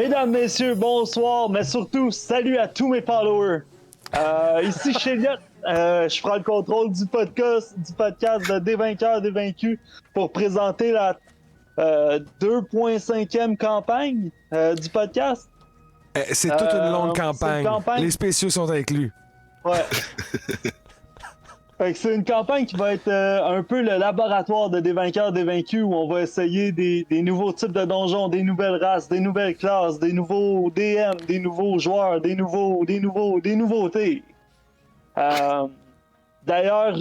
Mesdames, messieurs, bonsoir, mais surtout, salut à tous mes followers. Ici Chéliot, je prends le contrôle du podcast de Des vainqueurs, des vaincus pour présenter la 2.5e campagne du podcast. C'est toute une longue campagne. Les spéciaux sont inclus. Ouais. Fait que c'est une campagne qui va être un peu le laboratoire de Des vainqueurs, des vaincus, où on va essayer des nouveaux types de donjons, des nouvelles races, des nouvelles classes, des nouveaux DM, des nouveaux joueurs, des nouveautés. D'ailleurs,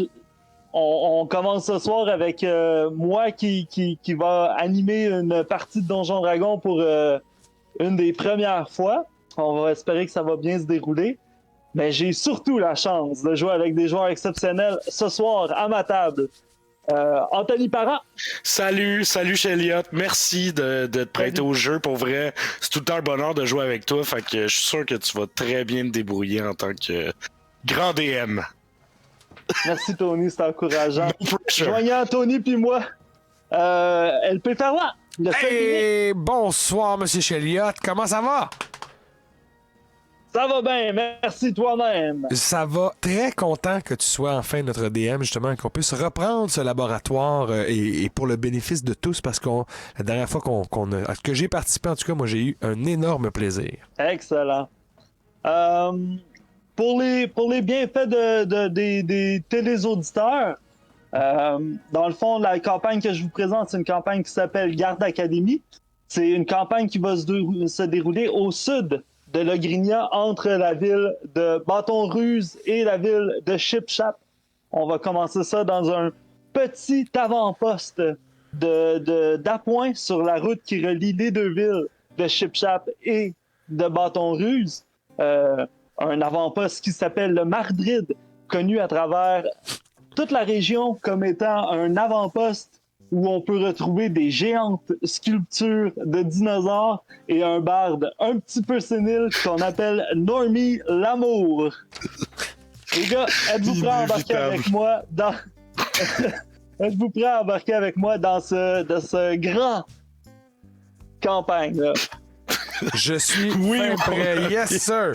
on commence ce soir avec moi qui va animer une partie de Donjon Dragon pour une des premières fois. On va espérer que ça va bien se dérouler. Mais j'ai surtout la chance de jouer avec des joueurs exceptionnels ce soir à ma table. Anthony Parent. Salut Chéliot. Merci de te prêter au jeu. Pour vrai, c'est tout le temps un bonheur de jouer avec toi. Fait que je suis sûr que tu vas très bien te débrouiller en tant que grand DM. Merci Tony, c'est encourageant. Joignant Tony puis moi, LP Ferrois. Hey, bonsoir Monsieur Chéliot. Comment ça va? Ça va bien, merci toi-même. Ça va. Très content que tu sois enfin notre DM, justement, qu'on puisse reprendre ce laboratoire et pour le bénéfice de tous, parce que la dernière fois que j'ai participé, en tout cas, moi, j'ai eu un énorme plaisir. Excellent. Pour les bienfaits des téléauditeurs, dans le fond, la campagne que je vous présente, c'est une campagne qui s'appelle Garde Academy. C'est une campagne qui va se dérouler au sud de Logrinia, entre la ville de Bâton-Ruse et la ville de Shipshap. On va commencer ça dans un petit avant-poste d'appoint sur la route qui relie les deux villes de Shipshap et de Bâton-Ruse. Un avant-poste qui s'appelle le Mardrid, connu à travers toute la région comme étant un avant-poste où on peut retrouver des géantes sculptures de dinosaures et un barde un petit peu sénile qu'on appelle Normie Lamour. Les gars, êtes-vous prêts à embarquer avec moi dans... êtes-vous prêts à embarquer avec moi dans ce grand campagne-là? Je suis prêt. Yes, sir!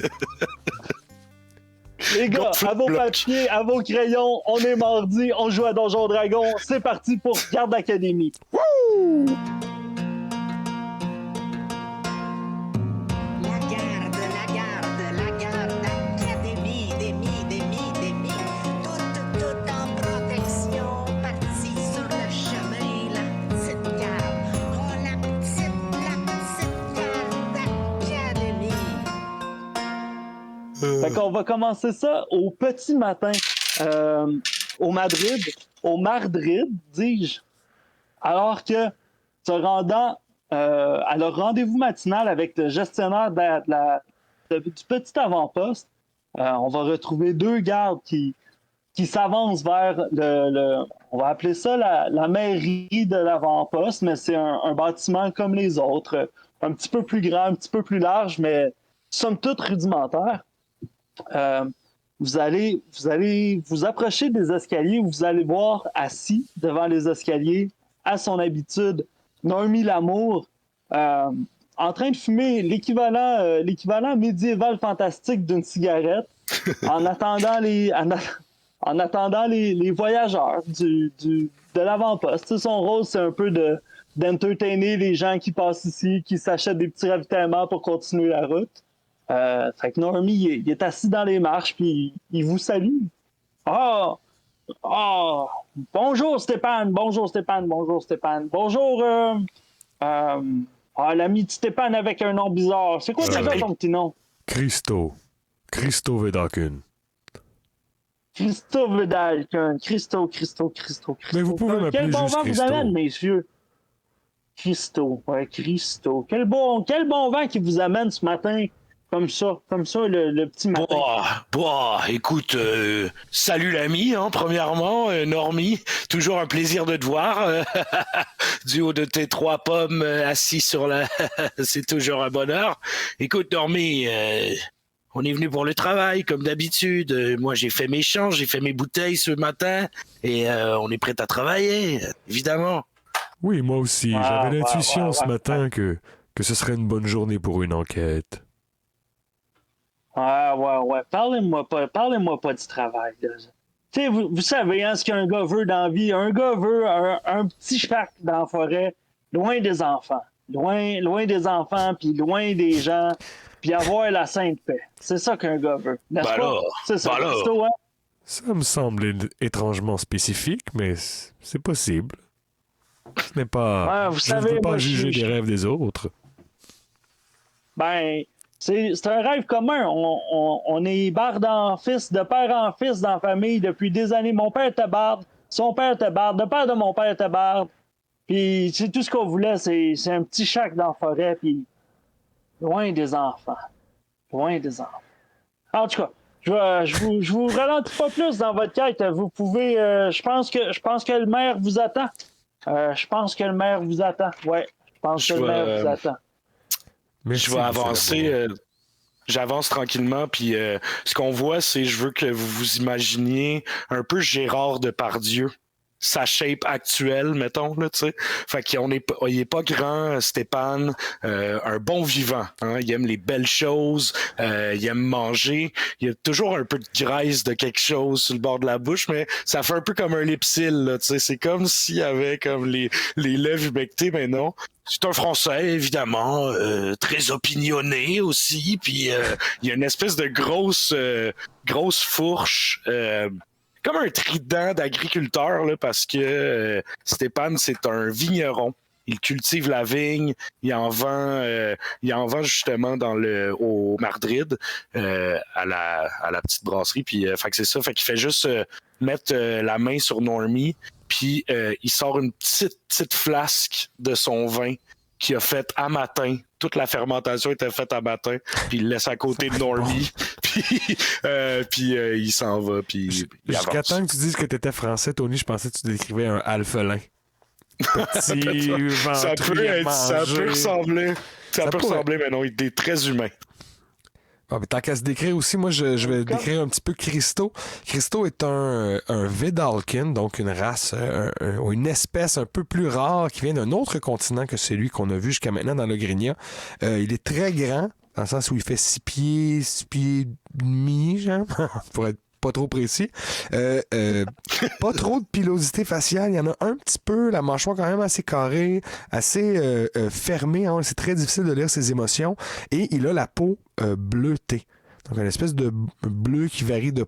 Les gars, à vos papiers, à vos crayons, on est mardi, on joue à Donjon Dragon. C'est parti pour Garde Academy. Wouh! La garde Academy, Demi, tout en protection, parti sur le chemin, la petite garde. Oh, la petite garde Academy. Fait qu'on va commencer ça au petit matin, au Mardrid, dis-je, alors que se rendant à leur rendez-vous matinal avec le gestionnaire du petit avant-poste, on va retrouver deux gardes qui s'avancent vers on va appeler ça la mairie de l'avant-poste, mais c'est un bâtiment comme les autres, un petit peu plus grand, un petit peu plus large, mais somme toute rudimentaire. Vous allez vous approcher des escaliers, vous allez voir assis devant les escaliers, à son habitude, Normie Lamour, en train de fumer l'équivalent médiéval fantastique d'une cigarette, en attendant les voyageurs de l'avant-poste. Son rôle, c'est un peu d'entertainer les gens qui passent ici, qui s'achètent des petits ravitaillements pour continuer la route. Fait que Normie, il est assis dans les marches, puis il vous salue. Bonjour Stéphane. Bonjour, l'ami de Stéphane avec un nom bizarre. C'est quoi déjà ton petit nom? Christo Vedakun. Christo Vedakun. Christo. Mais vous pouvez m'appeler Quel bon juste vent Christo. vous amène, messieurs? Christo. Quel bon vent qui vous amène ce matin. Comme ça, le petit matin. Écoute, salut l'ami, premièrement, Normie, toujours un plaisir de te voir. Du haut de tes 3 pommes assis sur la... C'est toujours un bonheur. Écoute, Normie, on est venu pour le travail, comme d'habitude. Moi, j'ai fait mes champs, j'ai fait mes bouteilles ce matin, et on est prêt à travailler, évidemment. Oui, moi aussi. J'avais l'intuition ce matin que que ce serait une bonne journée pour une enquête. Ouais. Parlez-moi pas du travail, là. Tu sais, vous savez, hein, ce qu'un gars veut dans la vie. Un gars veut un petit shack dans la forêt, loin des enfants. Loin des enfants, puis loin des gens, puis avoir la sainte paix. C'est ça qu'un gars veut. N'est-ce Ben pas? là, C'est ça, ben là. Christo, hein? Ça me semble étrangement spécifique, mais c'est possible. Ce n'est pas... Ouais, vous je ne savez, veux pas moi, juger des rêves des autres. Ben, c'est un rêve commun. On est barde en fils, de père en fils dans la famille depuis des années. Mon père était barde, son père était barde, le père de mon père était barde. Puis, c'est tout ce qu'on voulait, c'est un petit shack dans la forêt, puis loin des enfants. Loin des enfants. En tout cas, je vous ralentis pas plus dans votre quête. Vous pouvez. Je pense que le maire vous attend. Je pense que le maire vous attend. Ouais, je pense que le maire vous attend. Merci, Je vais monsieur avancer. Lamoureux. J'avance tranquillement, puis ce qu'on voit, c'est je veux que vous vous imaginiez un peu Gérard Depardieu. Sa shape actuelle, mettons, là, tu sais. Fait qu'il est pas grand, Stéphane, un bon vivant, hein. Il aime les belles choses, il aime manger, il y a toujours un peu de graisse de quelque chose sur le bord de la bouche, mais ça fait un peu comme un lipsil, là, tu sais. C'est comme s'il y avait comme les lèvres humectées, mais non. C'est un Français, évidemment, très opinionné aussi, puis il y a une espèce de grosse fourche, comme un trident d'agriculteur, là, parce que Stéphane, c'est un vigneron. Il cultive la vigne, il en vend justement au Madrid, à la petite brasserie. Puis, fait que c'est ça. Fait qu'il fait juste mettre la main sur Normie, puis il sort une petite flasque de son vin qu'il a fait à matin. Toute la fermentation était faite à matin, puis il le laisse à côté de Normie, puis il s'en va, puis il Jusqu'à avance. temps que tu dises que tu étais français, Tony, je pensais que tu décrivais un alphelin. Petit, Ça ventré, peut ressembler. Ça peut pourrait. ressembler, mais non, il est très humain. Ah, mais tant qu'à se décrire aussi, moi, je vais décrire un petit peu Christo. Christo est un Vedalken, donc une race, une espèce un peu plus rare qui vient d'un autre continent que celui qu'on a vu jusqu'à maintenant dans le Grigna. Il est très grand, dans le sens où il fait 6 pieds et demi, genre, pour être pas trop précis. Pas trop de pilosité faciale. Il y en a un petit peu. La mâchoire quand même assez carrée, assez fermée. Hein. C'est très difficile de lire ses émotions. Et il a la peau bleutée. Donc, une espèce de bleu qui varie de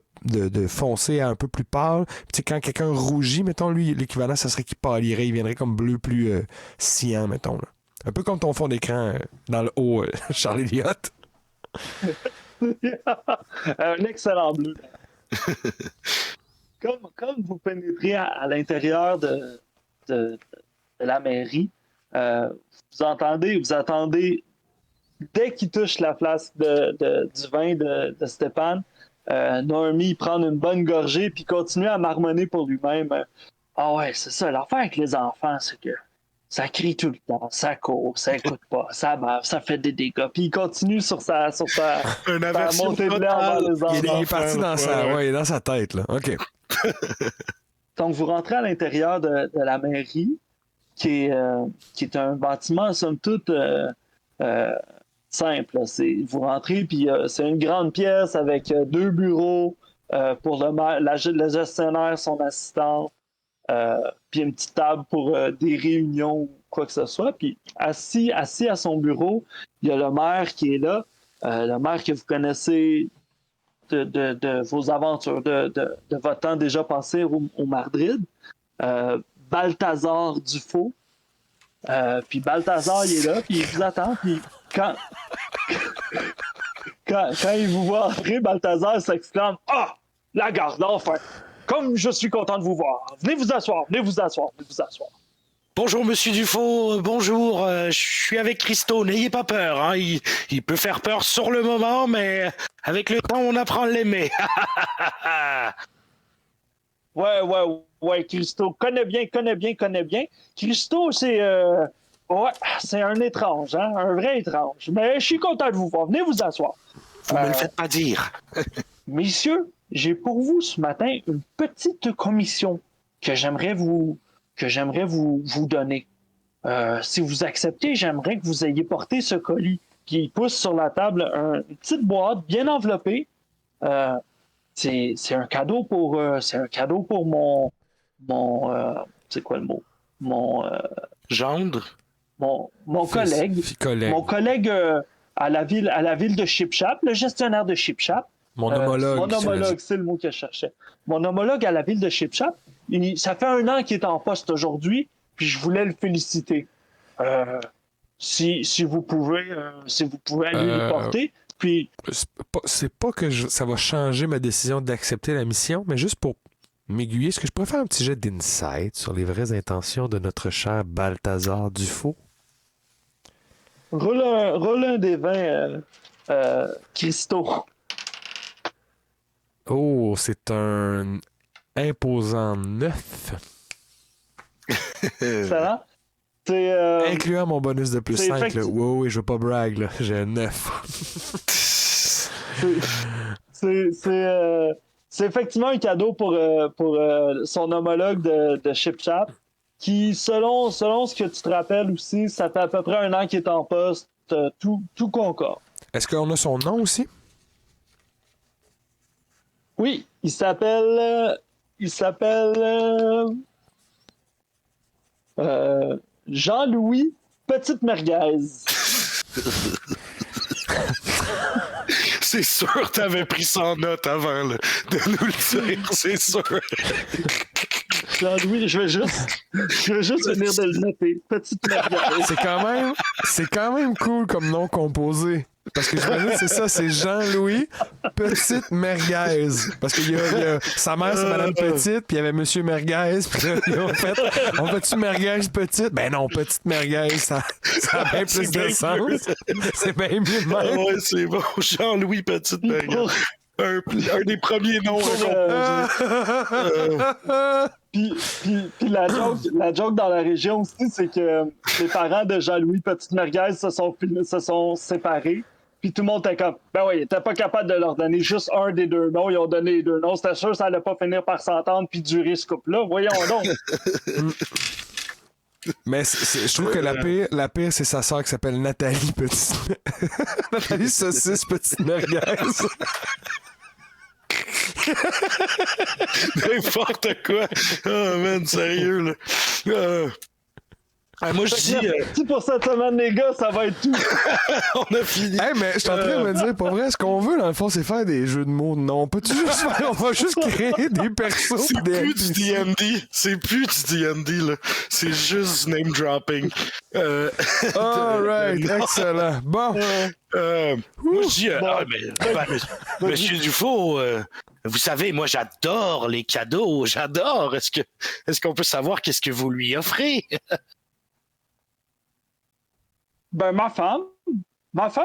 foncé à un peu plus pâle. Tu sais, quand quelqu'un rougit, mettons, lui, l'équivalent, ça serait qu'il pâlirait. Il viendrait comme bleu plus cyan, mettons. Là. Un peu comme ton fond d'écran dans le haut, Charles Elliott. Un excellent bleu. Comme vous pénétrez à l'intérieur de la mairie, vous attendez, dès qu'il touche la flasque du vin de Stéphane, Normie prendre une bonne gorgée puis continuer à marmonner pour lui-même. Ah ouais, c'est ça. L'affaire avec les enfants, c'est que ça crie tout le temps, ça court, ça écoute pas, ça bave, ça fait des dégâts. Puis il continue sur sa Une aversion montée de lait envers les enfants. Il est parti il est dans sa tête, là. OK. Donc, vous rentrez à l'intérieur de la mairie, qui est un bâtiment, somme toute, simple. Vous rentrez, puis c'est une grande pièce avec 2 bureaux pour le gestionnaire, son assistant, puis une petite table pour des réunions ou quoi que ce soit. Puis assis à son bureau, il y a le maire qui est là, le maire que vous connaissez de vos aventures, de votre temps déjà passé au Madrid. Balthazar Dufaux. Puis Balthazar, il est là, puis il vous attend. Puis quand il vous voit entrer, Balthazar s'exclame « Ah! La garde, enfin! Comme je suis content de vous voir! Venez vous asseoir, venez vous asseoir, venez vous asseoir. » Bonjour, monsieur Dufaux. Bonjour. Je suis avec Christo. N'ayez pas peur. Hein. Il peut faire peur sur le moment, mais avec le temps, on apprend à l'aimer. Ouais, Christo, connais bien. Christo, c'est un étrange, hein? Un vrai étrange. Mais je suis content de vous voir. Venez vous asseoir. Vous me le faites pas dire. Messieurs, j'ai pour vous ce matin une petite commission que j'aimerais vous donner. Si vous acceptez, j'aimerais que vous ayez porté ce colis. Puis il pousse sur la table une petite boîte bien enveloppée. C'est un cadeau pour c'est quoi le mot? Gendre? Mon collègue. Collègue. Mon collègue à la ville de Chipchap, le gestionnaire de Chipchap. Mon homologue. Mon homologue, c'est le mot que je cherchais. Mon homologue à la ville de Chipchap, ça fait 1 an qu'il est en poste aujourd'hui, puis je voulais le féliciter. Si vous pouvez aller le porter, puis... C'est pas que ça va changer ma décision d'accepter la mission, mais juste pour m'aiguiller, est-ce que je pourrais faire un petit jet d'insight sur les vraies intentions de notre cher Balthazar Dufaux? Roule un des 20 cristaux. Oh, c'est un imposant 9. Ça va? C'est... Incluant mon bonus de plus c'est 5. Là. Oui, je veux pas brag, là. J'ai un 9. C'est effectivement un cadeau pour son homologue de Chipchap, qui, selon ce que tu te rappelles aussi, ça fait à peu près 1 an qu'il est en poste, tout concorde. Est-ce qu'on a son nom aussi? Oui, il s'appelle Jean-Louis Petite Merguez. C'est sûr, t'avais pris ça en note avant là, de nous le dire, c'est sûr. Jean-Louis, je vais juste venir de le noter. Petite Merguez. C'est quand même cool comme nom composé. Parce que j'imagine que c'est ça, c'est Jean-Louis Petite Merguez. Parce que sa mère, c'est Madame Petite, puis il y avait Monsieur Merguez, puis là, on fait-tu Merguez Petite? Ben non, Petite Merguez, ça a bien plus de sens. C'est bien mieux de Ah même. ouais, c'est bon, Jean-Louis Petite Merguez. Un des premiers noms Puis la joke dans la région aussi, c'est que les parents de Jean-Louis Petite Merguez se sont séparés. Puis tout le monde était comme, ben oui, ils étaient pas capables de leur donner juste un des 2 noms. Ils ont donné les 2 noms. C'était sûr que ça allait pas finir par s'entendre puis durer ce couple-là. Voyons donc. Mais je trouve que la pire, c'est sa sœur qui s'appelle Nathalie Petite. Nathalie Saucisse Petite Merguez. N'importe quoi. Oh man, sérieux là. Moi je dis. Merci pour cette semaine, les gars, ça va être tout. On a fini. Hey, mais je suis en train de me dire, pour vrai, ce qu'on veut, dans le fond, c'est faire des jeux de mots. Non, on peut-tu juste faire, on va juste créer des persos. C'est des plus du D&D. C'est plus du D&D, là. C'est juste name dropping. Alright, excellent. Bon. Moi, je dis, Monsieur Dufaux, vous savez, moi, j'adore les cadeaux. J'adore. Est-ce qu'on peut savoir qu'est-ce que vous lui offrez? Ben, ma femme,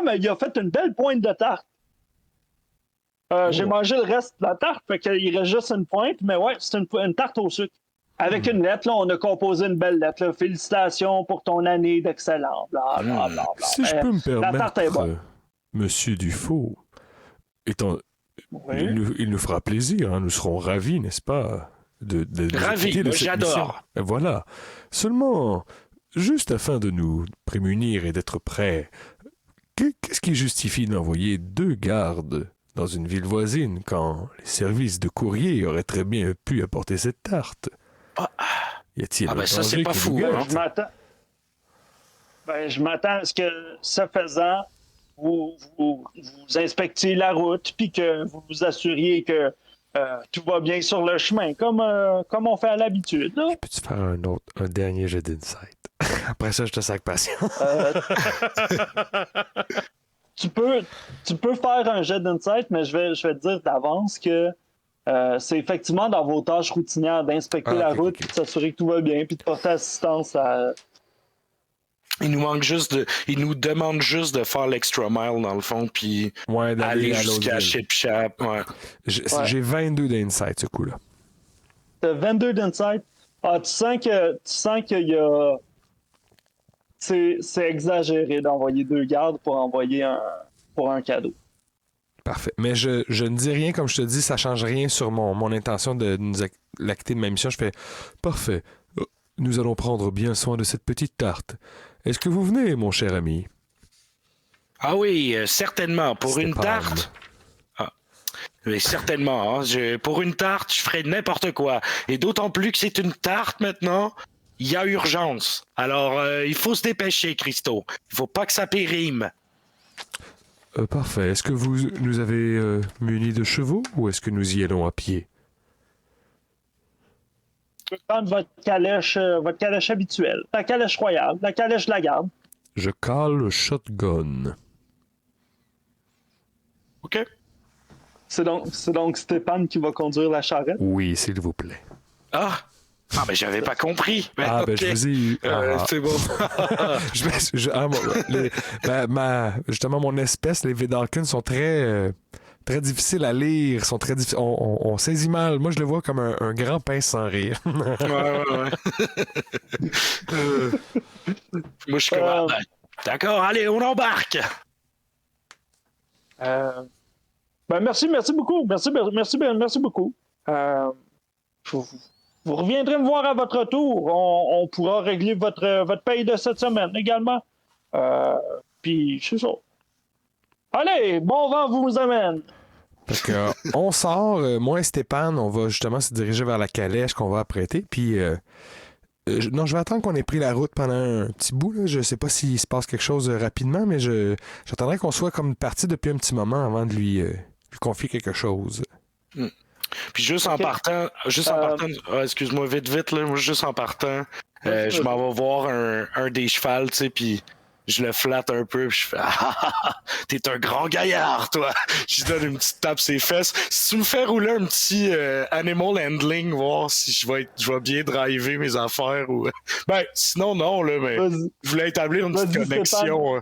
elle a fait une belle pointe de tarte. J'ai mangé le reste de la tarte, fait qu'il reste juste une pointe, mais ouais, c'est une tarte au sucre. Avec une lettre, là, on a composé une belle lettre. Là. Félicitations pour ton année d'excellence. Bla, bla, bla, bla. Si je peux me La tarte est bonne. permettre, Monsieur Dufaux, Oui. il nous fera plaisir, hein, nous serons ravis, n'est-ce pas, de Ravi, de moi, cette j'adore. mission. Voilà. Seulement, juste afin de nous prémunir et d'être prêts, qu'est-ce qui justifie d'envoyer 2 gardes dans une ville voisine quand les services de courrier auraient très bien pu apporter cette tarte? Y a-t-il un ça, c'est danger pas qui fou, vous hein. guette? Je m'attends à ce que, ce faisant, vous inspectiez la route, puis que vous vous assuriez que tout va bien sur le chemin, comme on fait à l'habitude. Là. Peux-tu faire un dernier jet d'insight? Après ça, je te sac patience. Tu peux faire un jet d'insight, mais je vais te dire d'avance que c'est effectivement dans vos tâches routinières d'inspecter la route, puis de s'assurer que tout va bien, puis de porter assistance à... Il nous demande juste de faire l'extra mile dans le fond, puis Ouais, d'aller aller à l'autre jusqu'à ville. Chipchap. Ouais. J'ai 22 d'insight, ce coup-là. T'as 22 d'insight. Ah, tu sens qu'il y a... C'est exagéré d'envoyer 2 gardes pour un cadeau. Parfait. Mais je ne dis rien, comme je te dis, ça change rien sur mon intention de nous l'acter de ma mission. Je fais, parfait. Nous allons prendre bien soin de cette petite tarte. Est-ce que vous venez, mon cher ami? Ah oui, certainement. Pour une Stéphane. tarte. Ah, mais certainement. Hein, pour une tarte, je ferais n'importe quoi. Et d'autant plus que c'est une tarte maintenant. Il y a urgence. Alors, il faut se dépêcher, Christo. Il faut pas que ça périme. Parfait. Est-ce que vous nous avez munis de chevaux ou est-ce que nous y allons à pied? Je vais prendre votre calèche habituelle, la calèche royale, la calèche de la garde. Je cale le shotgun. OK? C'est donc Stéphane qui va conduire la charrette. Oui, s'il vous plaît. Ah! Ah, mais j'avais pas compris. Ben, Ah, ben OK. je vous ai eu. C'est bon. Justement, mon espèce, les Vidalkins sont très difficiles à lire. Sont très on saisit mal. Moi, je le vois comme un grand pince sans rire. Ouais. Moi, je suis comme... ah, ben, d'accord, allez, on embarque. Merci beaucoup. Merci beaucoup. Vous reviendrez me voir à votre retour. On pourra régler votre paye de cette semaine également. Puis, c'est ça. Allez, bon vent vous amène. Parce que on sort, moi et Stéphane, on va justement se diriger vers la calèche qu'on va apprêter. Puis, non, je vais attendre qu'on ait pris la route pendant un petit bout. Là. Je sais pas s'il se passe quelque chose rapidement, mais j'attendrai qu'on soit comme parti depuis un petit moment avant de lui confier quelque chose. Puis juste en partant, excuse-moi, vite, là, moi, juste en partant, je m'en vais voir un des chevals, tu sais, puis je le flatte un peu, puis je fais t'es un grand gaillard, toi! Je lui donne une petite tape sur ses fesses. Si tu me fais rouler un petit animal handling, voir si je vais bien driver mes affaires ou. Ben, sinon, non, là, mais je voulais établir une petite connexion.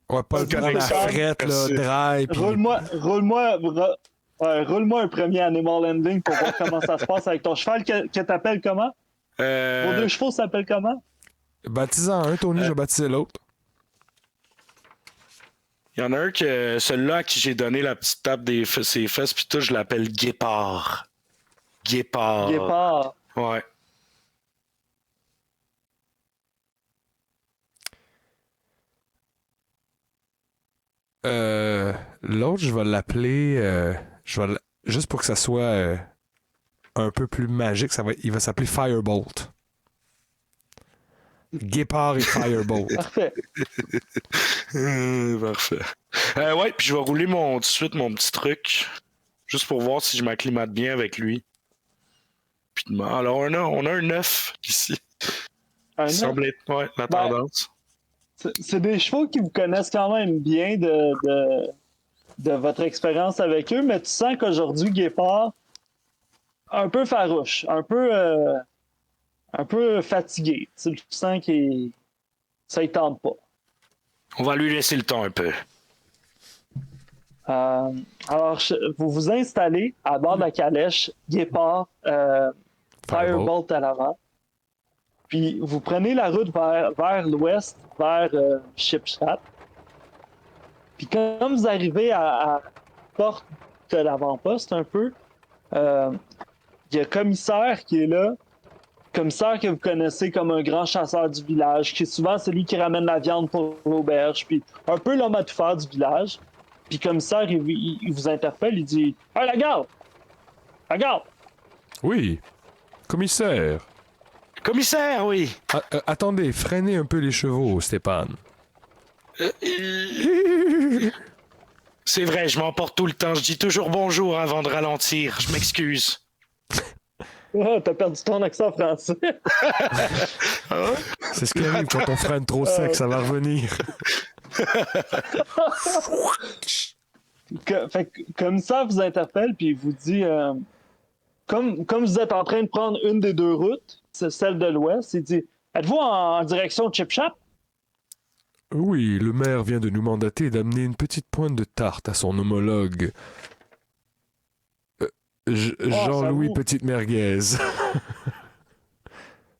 Ouais, pas le prendre la frette, là, drive. Puis... Roule-moi un premier animal handling pour voir comment ça se passe avec ton cheval que t'appelles comment? Vos deux chevaux s'appellent comment? Baptisant un, Tony, je vais baptiser l'autre. Il y en a un que celui-là à qui j'ai donné la petite tape ses fesses, puis tout, je l'appelle Guépard. Guépard. Ouais. L'autre, je vais l'appeler... juste pour que ça soit un peu plus magique, il va s'appeler Firebolt. Guépard et Firebolt. Parfait. Parfait. Ouais, puis je vais rouler tout de suite mon petit truc, juste pour voir si je m'acclimate bien avec lui. Puis, alors, on a un 9 ici. Un Ça semble être la tendance. C'est des chevaux qui vous connaissent quand même bien de votre expérience avec eux, mais tu sens qu'aujourd'hui, Guépard, un peu farouche, un peu fatigué. Tu sens qu'il ça ne tente pas. On va lui laisser le temps un peu. Alors, vous vous installez à bord de la calèche, Guépard, Firebolt à l'avant. Puis vous prenez la route vers l'ouest, vers Shipshat. Puis comme vous arrivez à la porte de l'avant-poste un peu, il y a le commissaire qui est là. Commissaire que vous connaissez comme un grand chasseur du village, qui est souvent celui qui ramène la viande pour l'auberge, puis un peu l'homme à tout faire du village. Puis commissaire, il vous interpelle, il dit « Hey, la garde! La garde! » Oui, commissaire. Commissaire, oui! Attendez, freinez un peu les chevaux, Stéphane. C'est vrai, je m'emporte tout le temps. Je dis toujours bonjour avant de ralentir. Je m'excuse. Oh, t'as perdu ton accent français. C'est ce qui arrive quand on freine trop sec, ça va revenir. Comme ça, vous interpelle puis il vous dit comme vous êtes en train de prendre une des deux routes, c'est celle de l'ouest, il dit êtes-vous en direction de Chipchap? Oui, le maire vient de nous mandater d'amener une petite pointe de tarte à son homologue. Jean-Louis Petite Merguez.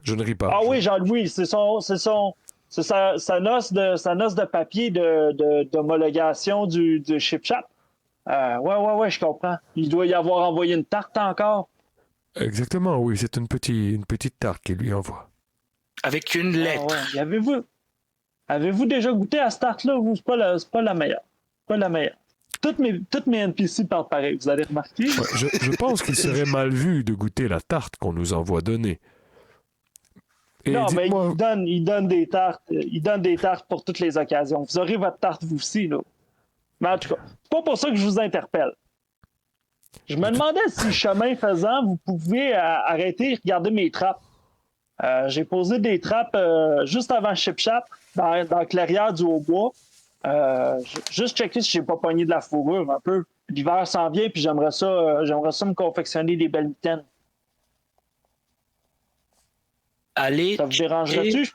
Je ne ris pas. Ah oui, Jean-Louis, c'est sa noce de papier d'homologation du Chipchap. Ouais, je comprends. Il doit y avoir envoyé une tarte encore. Exactement, oui, c'est une petite tarte qu'il lui envoie. Avec une Ah lettre. ouais. Avez-vous déjà goûté à cette tarte-là? C'est pas la meilleure. Pas la meilleure. Toutes mes NPC parlent pareil, vous allez remarquer. Ouais, je pense qu'il serait mal vu de goûter la tarte qu'on nous envoie donner. Et Non, mais dites-moi, il donne des tartes. Il donne des tartes pour toutes les occasions. Vous aurez votre tarte vous aussi, là. Mais en tout cas, c'est pas pour ça que je vous interpelle. Je me demandais si, chemin faisant, vous pouvez arrêter et regarder mes trappes. J'ai posé des trappes juste avant Chip Chap, dans la clairière du Haut-Bois. Juste checker si j'ai pas pogné de la fourrure un peu. L'hiver s'en vient, puis j'aimerais ça me confectionner des belles mitaines. Allez, Ça vous dérangerait-tu?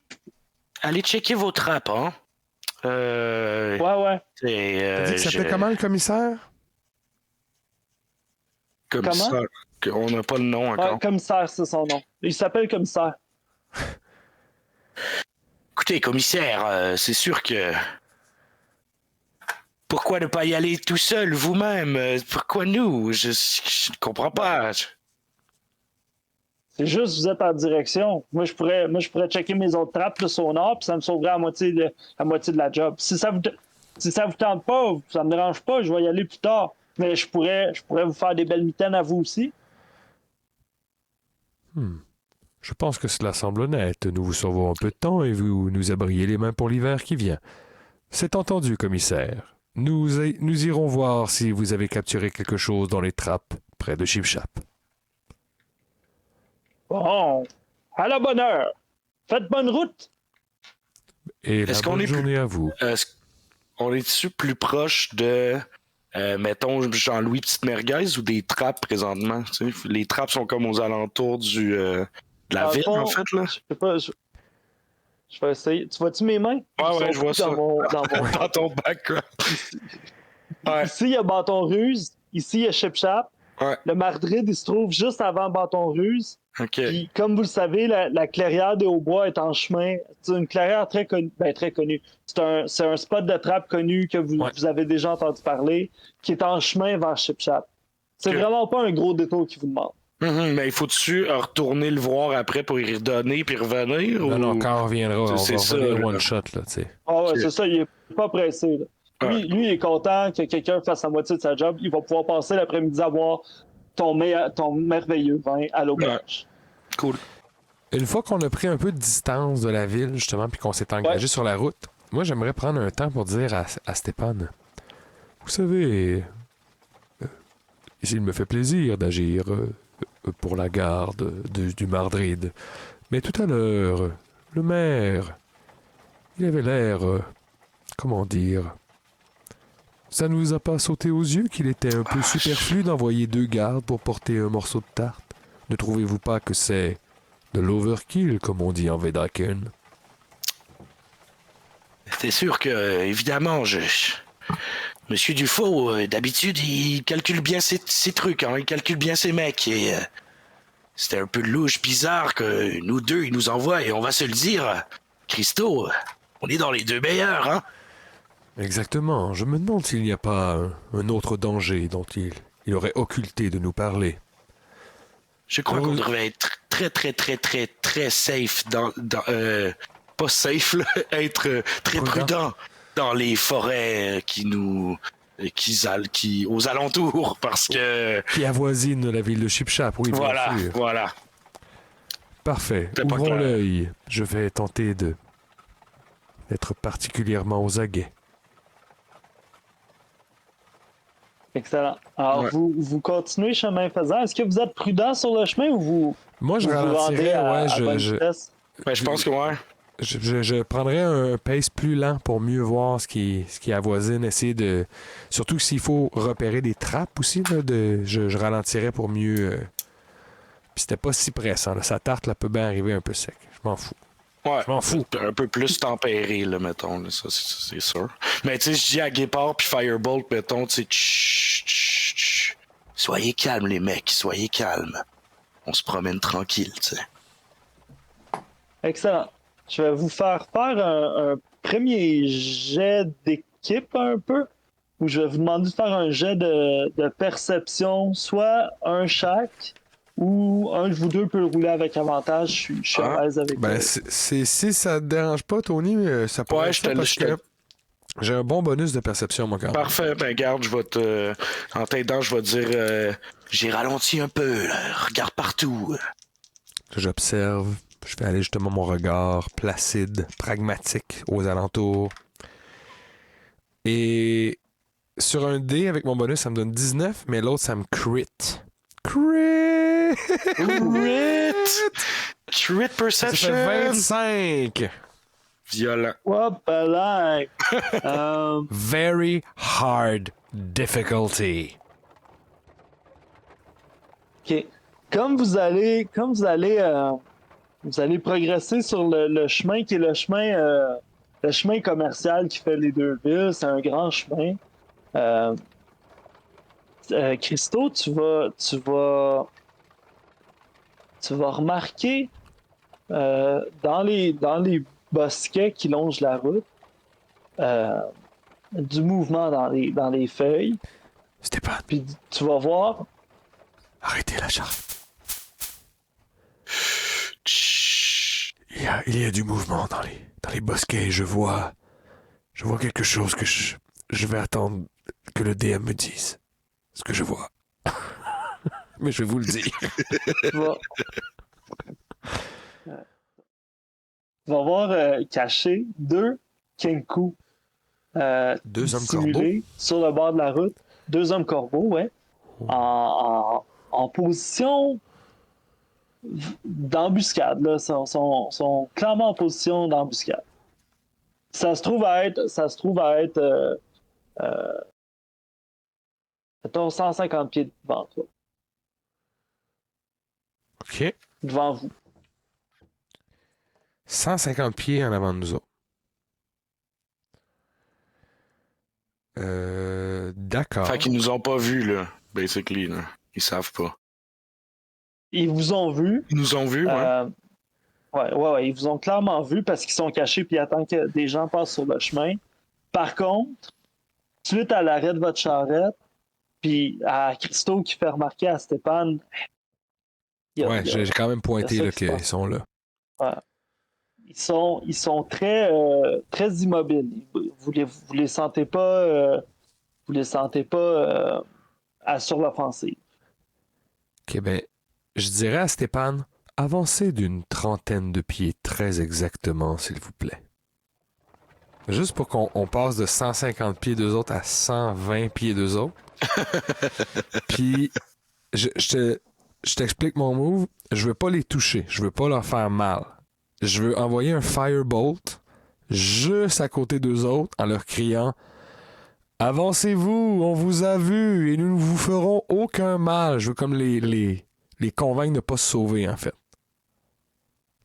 allez checker vos trappes, hein. Ouais. t'as dit que ça s'appelait comment le commissaire? Commissaire. On n'a pas le nom encore. Ouais, commissaire, c'est son nom. Il s'appelle commissaire. Écoutez, commissaire, c'est sûr que... Pourquoi ne pas y aller tout seul, vous-même? Pourquoi nous? Je ne comprends pas. C'est juste, vous êtes en direction. Moi, je pourrais checker mes autres trappes plus au nord, puis ça me sauverait la moitié de la job. Si ça vous tente pas, ça me dérange pas, je vais y aller plus tard. Mais je pourrais vous faire des belles mitaines à vous aussi. Je pense que cela semble honnête. Nous vous sauvons un peu de temps et vous nous abriez les mains pour l'hiver qui vient. C'est entendu, commissaire. Nous irons voir si vous avez capturé quelque chose dans les trappes près de Chip Chap. Bon, à la bonne heure. Faites bonne route. Et la Est-ce qu'on bonne est journée à vous. On est-tu plus proche de, mettons, Jean-Louis Petite Merguez ou des trappes présentement? Tu sais, les trappes sont comme aux alentours de la Dans le ville, fond, en fait, là. Je sais pas, je vais essayer. Tu vois-tu mes mains? Ouais, Ils je sont vois ça. dans mon- Dans ton background. Ouais. Ici, il y a Bâton Ruse. Ici, il y a Chip Chap. Ouais, Le Mardrid, il se trouve juste avant Bâton Ruse. ok. Puis, comme vous le savez, la clairière des Hauts-Bois est en chemin. C'est une clairière très connue. Ben, très connue. C'est un spot de trappe connu que vous avez déjà entendu parler, qui est en chemin vers Chip Chap. C'est Ok. vraiment pas un gros détour qui vous demande. Mais il faut-tu retourner le voir après pour y redonner puis revenir? Non, ou... quand on reviendra, on C'est va ça, revenir là. one shot, là, tu sais. Ah ouais, Ok. c'est ça, il est pas pressé. Là. Ouais. Lui, il est content que quelqu'un fasse la moitié de sa job. Il va pouvoir passer l'après-midi à boire ton merveilleux vin à l'auberge. Cool. Une fois qu'on a pris un peu de distance de la ville, justement, puis qu'on s'est engagé sur la route, moi, j'aimerais prendre un temps pour dire à Stéphane, vous savez, il me fait plaisir d'agir pour la garde du Mardrid. Mais tout à l'heure, le maire, il avait l'air, comment dire, ça ne vous a pas sauté aux yeux qu'il était un peu superflu d'envoyer 2 gardes pour porter un morceau de tarte? Ne trouvez-vous pas que c'est de l'overkill, comme on dit en Vedaken? C'est sûr que, évidemment, Monsieur Dufault, d'habitude, il calcule bien ses trucs, hein, il calcule bien ses mecs, et c'était un peu louche, bizarre que nous deux, il nous envoie, et on va se le dire, Christo, on est dans les 2 meilleurs, hein. Exactement. Je me demande s'il n'y a pas un autre danger dont il aurait occulté de nous parler. Je crois Oh. qu'on devrait être très safe pas safe, là, être très prudent dans les forêts qui aux alentours, parce que Qui avoisine la ville de Chipchap, oui, bien sûr. voilà. Parfait. C'est pas Ouvrons clair. l'œil. Je vais tenter d'être particulièrement aux aguets. Excellent. Alors, Ouais. vous continuez chemin faisant. Est-ce que vous êtes prudent sur le chemin ou vous Moi, je vous rendez ralentirais, à ouais, bonne vitesse? Ouais, je pense que ouais. je prendrais un pace plus lent pour mieux voir ce qui avoisine, essayer de... Surtout s'il faut repérer des trappes aussi, là, je ralentirais pour mieux... Puis c'était pas si pressant, là. Sa tarte, là, peut bien arriver un peu sec. Je m'en fous. Ouais, Je m'en fous. un peu plus tempéré, là, mettons, là, ça, c'est sûr. Mais tu sais, je dis à Guépard puis Firebolt, mettons, tu sais, chut, chut, chut. Soyez calmes, les mecs, soyez calmes. On se promène tranquille, tu sais. Excellent. Je vais vous faire un premier jet d'équipe un peu, où je vais vous demander de faire un jet de perception, soit un chaque, ou un de vous deux peut le rouler avec avantage. Je suis à l'aise avec Ben, si ça te dérange pas, Tony, ça pourrait Ouais, être ça parce que j'ai un bon bonus de perception, moi, quand même. Parfait, ben garde, je vais te. En t'aidant, je vais te dire j'ai ralenti un peu, là. Regarde partout. J'observe, je fais aller justement mon regard placide, pragmatique aux alentours. Et sur un dé, avec mon bonus, ça me donne 19, mais l'autre, ça me crit. Crit! Crit Ça perception! fait 25! Violent. Hop là! Very hard difficulty. OK. Vous allez progresser sur le chemin qui est le chemin commercial qui fait les deux villes. C'est un grand chemin. Christo, tu vas remarquer dans les bosquets qui longent la route du mouvement dans les feuilles. Stéphane, Puis tu vas voir. arrêtez la charge. Chut. Il y a du mouvement dans les bosquets. Je vois quelque chose que je vais attendre que le DM me dise ce que je vois. Mais je vais vous le dire. Tu vas, tu vas voir cacher deux kenku Deux hommes dissimulés sur le bord de la route. Deux hommes corbeaux, ouais. En position d'embuscade. Là. Sont clairement en position d'embuscade. Ça se trouve à être mettons 150 pieds devant toi, OK. devant vous. 150 pieds en avant de nous autres. D'accord. Fait qu'ils nous ont pas vus, là, basically, là. Ils savent pas. Ils vous ont vu. Ils nous ont vus, ouais. Ouais, ils vous ont clairement vu parce qu'ils sont cachés puis ils attendent que des gens passent sur le chemin. Par contre, suite à l'arrêt de votre charrette, puis à Christo qui fait remarquer à Stéphane. Ouais, j'ai quand même pointé ça là, qui se qu'ils passe. sont là. Ouais. Ils sont très, très immobiles. Vous les sentez pas. Vous les sentez pas sur l'offensive. OK, ben, je dirais à Stéphane, avancez d'une trentaine de pieds très exactement, s'il vous plaît. Juste pour qu'on passe de 150 pieds d'eux autres à 120 pieds d'eux autres. Puis, je t'explique mon move. Je veux pas les toucher. Je veux pas leur faire mal. Je veux envoyer un firebolt juste à côté d'eux autres en leur criant « Avancez-vous, on vous a vu et nous ne vous ferons aucun mal. » Je veux comme les convaincre de pas se sauver, en fait.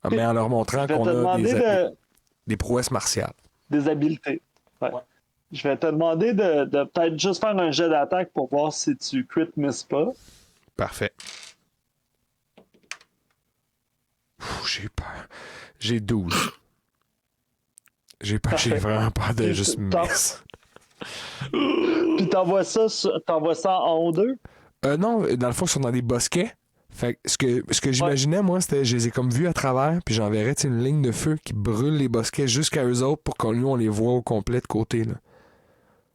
Mais en leur montrant Je vais qu'on te a demander des prouesses martiales. des habiletés. Ouais. Je vais te demander de peut-être juste faire un jet d'attaque pour voir si tu crit miss pas. Parfait. J'ai eu peur. J'ai 12. J'ai Parfait. vraiment peur de Puis juste t'en- miss. Puis t'envoies ça en haut d'eux. Non, dans le fond, ils sont dans des bosquets. Fait que ce que j'imaginais, moi, c'était je les ai comme vus à travers, puis j'enverrais une ligne de feu qui brûle les bosquets jusqu'à eux autres pour qu'on nous on les voit au complet de côté. Là.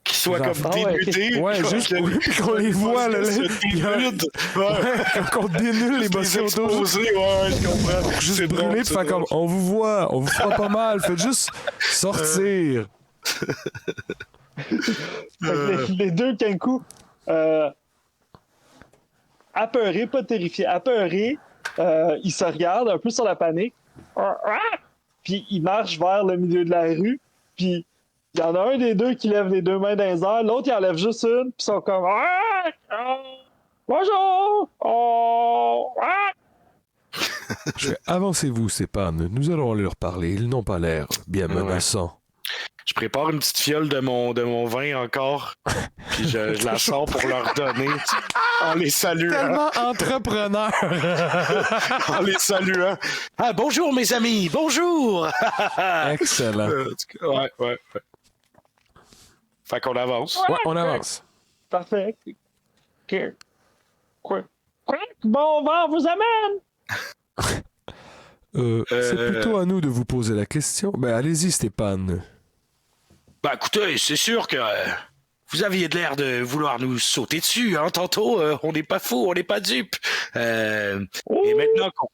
Qu'ils soient Genre- comme Ah ouais, dénudés. Ouais, puis juste que- puis qu'on les voit. Là, se il y a- dénudent. Ouais. qu'on dénule les bosquets autour. exposés, ouais, je comprends. Juste C'est brûler, drôle, puis c'est faire comme drôle. on vous voit, on vous fera pas mal, faites juste sortir. Fait que les deux kenku, apeurés, pas terrifiés, apeurés, ils se regardent un peu sur la panique. Puis ils marchent vers le milieu de la rue. Puis il y en a un des deux qui lève les deux mains dans les airs, l'autre il enlève juste une, puis ils sont comme bonjour! Je fais avancez-vous, Stéphane, nous allons leur parler, ils n'ont pas l'air bien Ouais. menaçants. Je prépare une petite fiole de mon vin encore, puis je la sors pour leur donner, en les saluant. Tellement entrepreneur. En les saluant. Ah, bonjour mes amis, bonjour! Excellent. Ouais. Fait qu'on avance. Ouais, on avance. Parfait. OK. Quoi? Bon vent vous amène! C'est plutôt à nous de vous poser la question. Ben, allez-y, Stéphane. Bah écoutez, c'est sûr que vous aviez de l'air de vouloir nous sauter dessus, hein, tantôt. On n'est pas fous, on n'est pas dupes. Et maintenant qu'on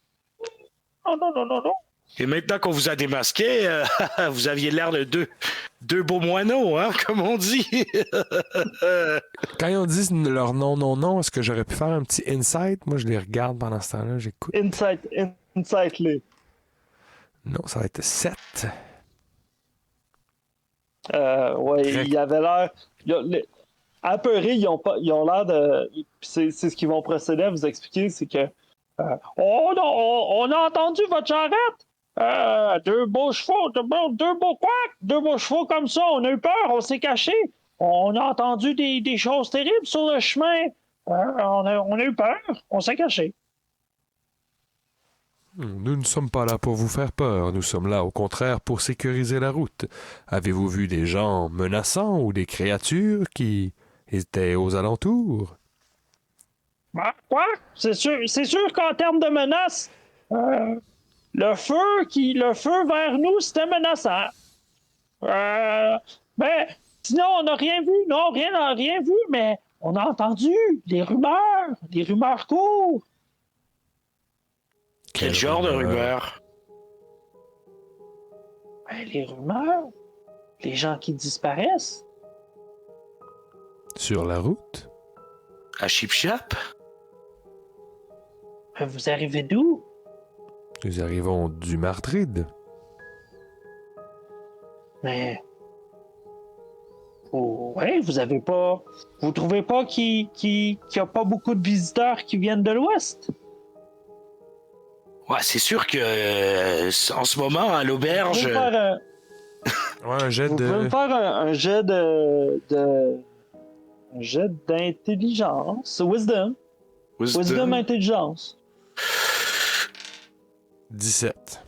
Oh non, non, non, non. et maintenant qu'on vous a démasqué, vous aviez l'air de deux beaux moineaux, hein, comme on dit. Quand ils ont dit leur non, est-ce que j'aurais pu faire un petit insight? Moi, je les regarde pendant ce temps-là, j'écoute. Insight, les. Non, ça va être 7. Ouais, il avait l'air. Apeurés, ils ont l'air de. C'est ce qu'ils vont procéder à vous expliquer, c'est que. Oh non, on a entendu votre charrette! Deux beaux chevaux, deux beaux quacks, deux beaux chevaux comme ça, on a eu peur, on s'est caché. On a entendu des choses terribles sur le chemin. On a eu peur, on s'est caché. Nous ne sommes pas là pour vous faire peur, nous sommes là au contraire pour sécuriser la route. Avez-vous vu des gens menaçants ou des créatures qui étaient aux alentours? Quoi? C'est sûr qu'en termes de menaces, le feu vers nous, c'était menaçant. Mais sinon, on n'a rien vu. Non, rien vu, mais on a entendu des rumeurs courent. Quel genre de rumeur? Les rumeurs, les gens qui disparaissent. Sur la route? À Chip Chap? Vous arrivez d'où? Nous arrivons du Martride. Mais. Oh, ouais, vous trouvez pas qu'il y a pas beaucoup de visiteurs qui viennent de l'Ouest? Ouais, c'est sûr que en ce moment, à l'auberge. Vous pouvez me faire Ouais, un jet vous pouvez de... me faire un jet d'intelligence. Wisdom, intelligence. 17.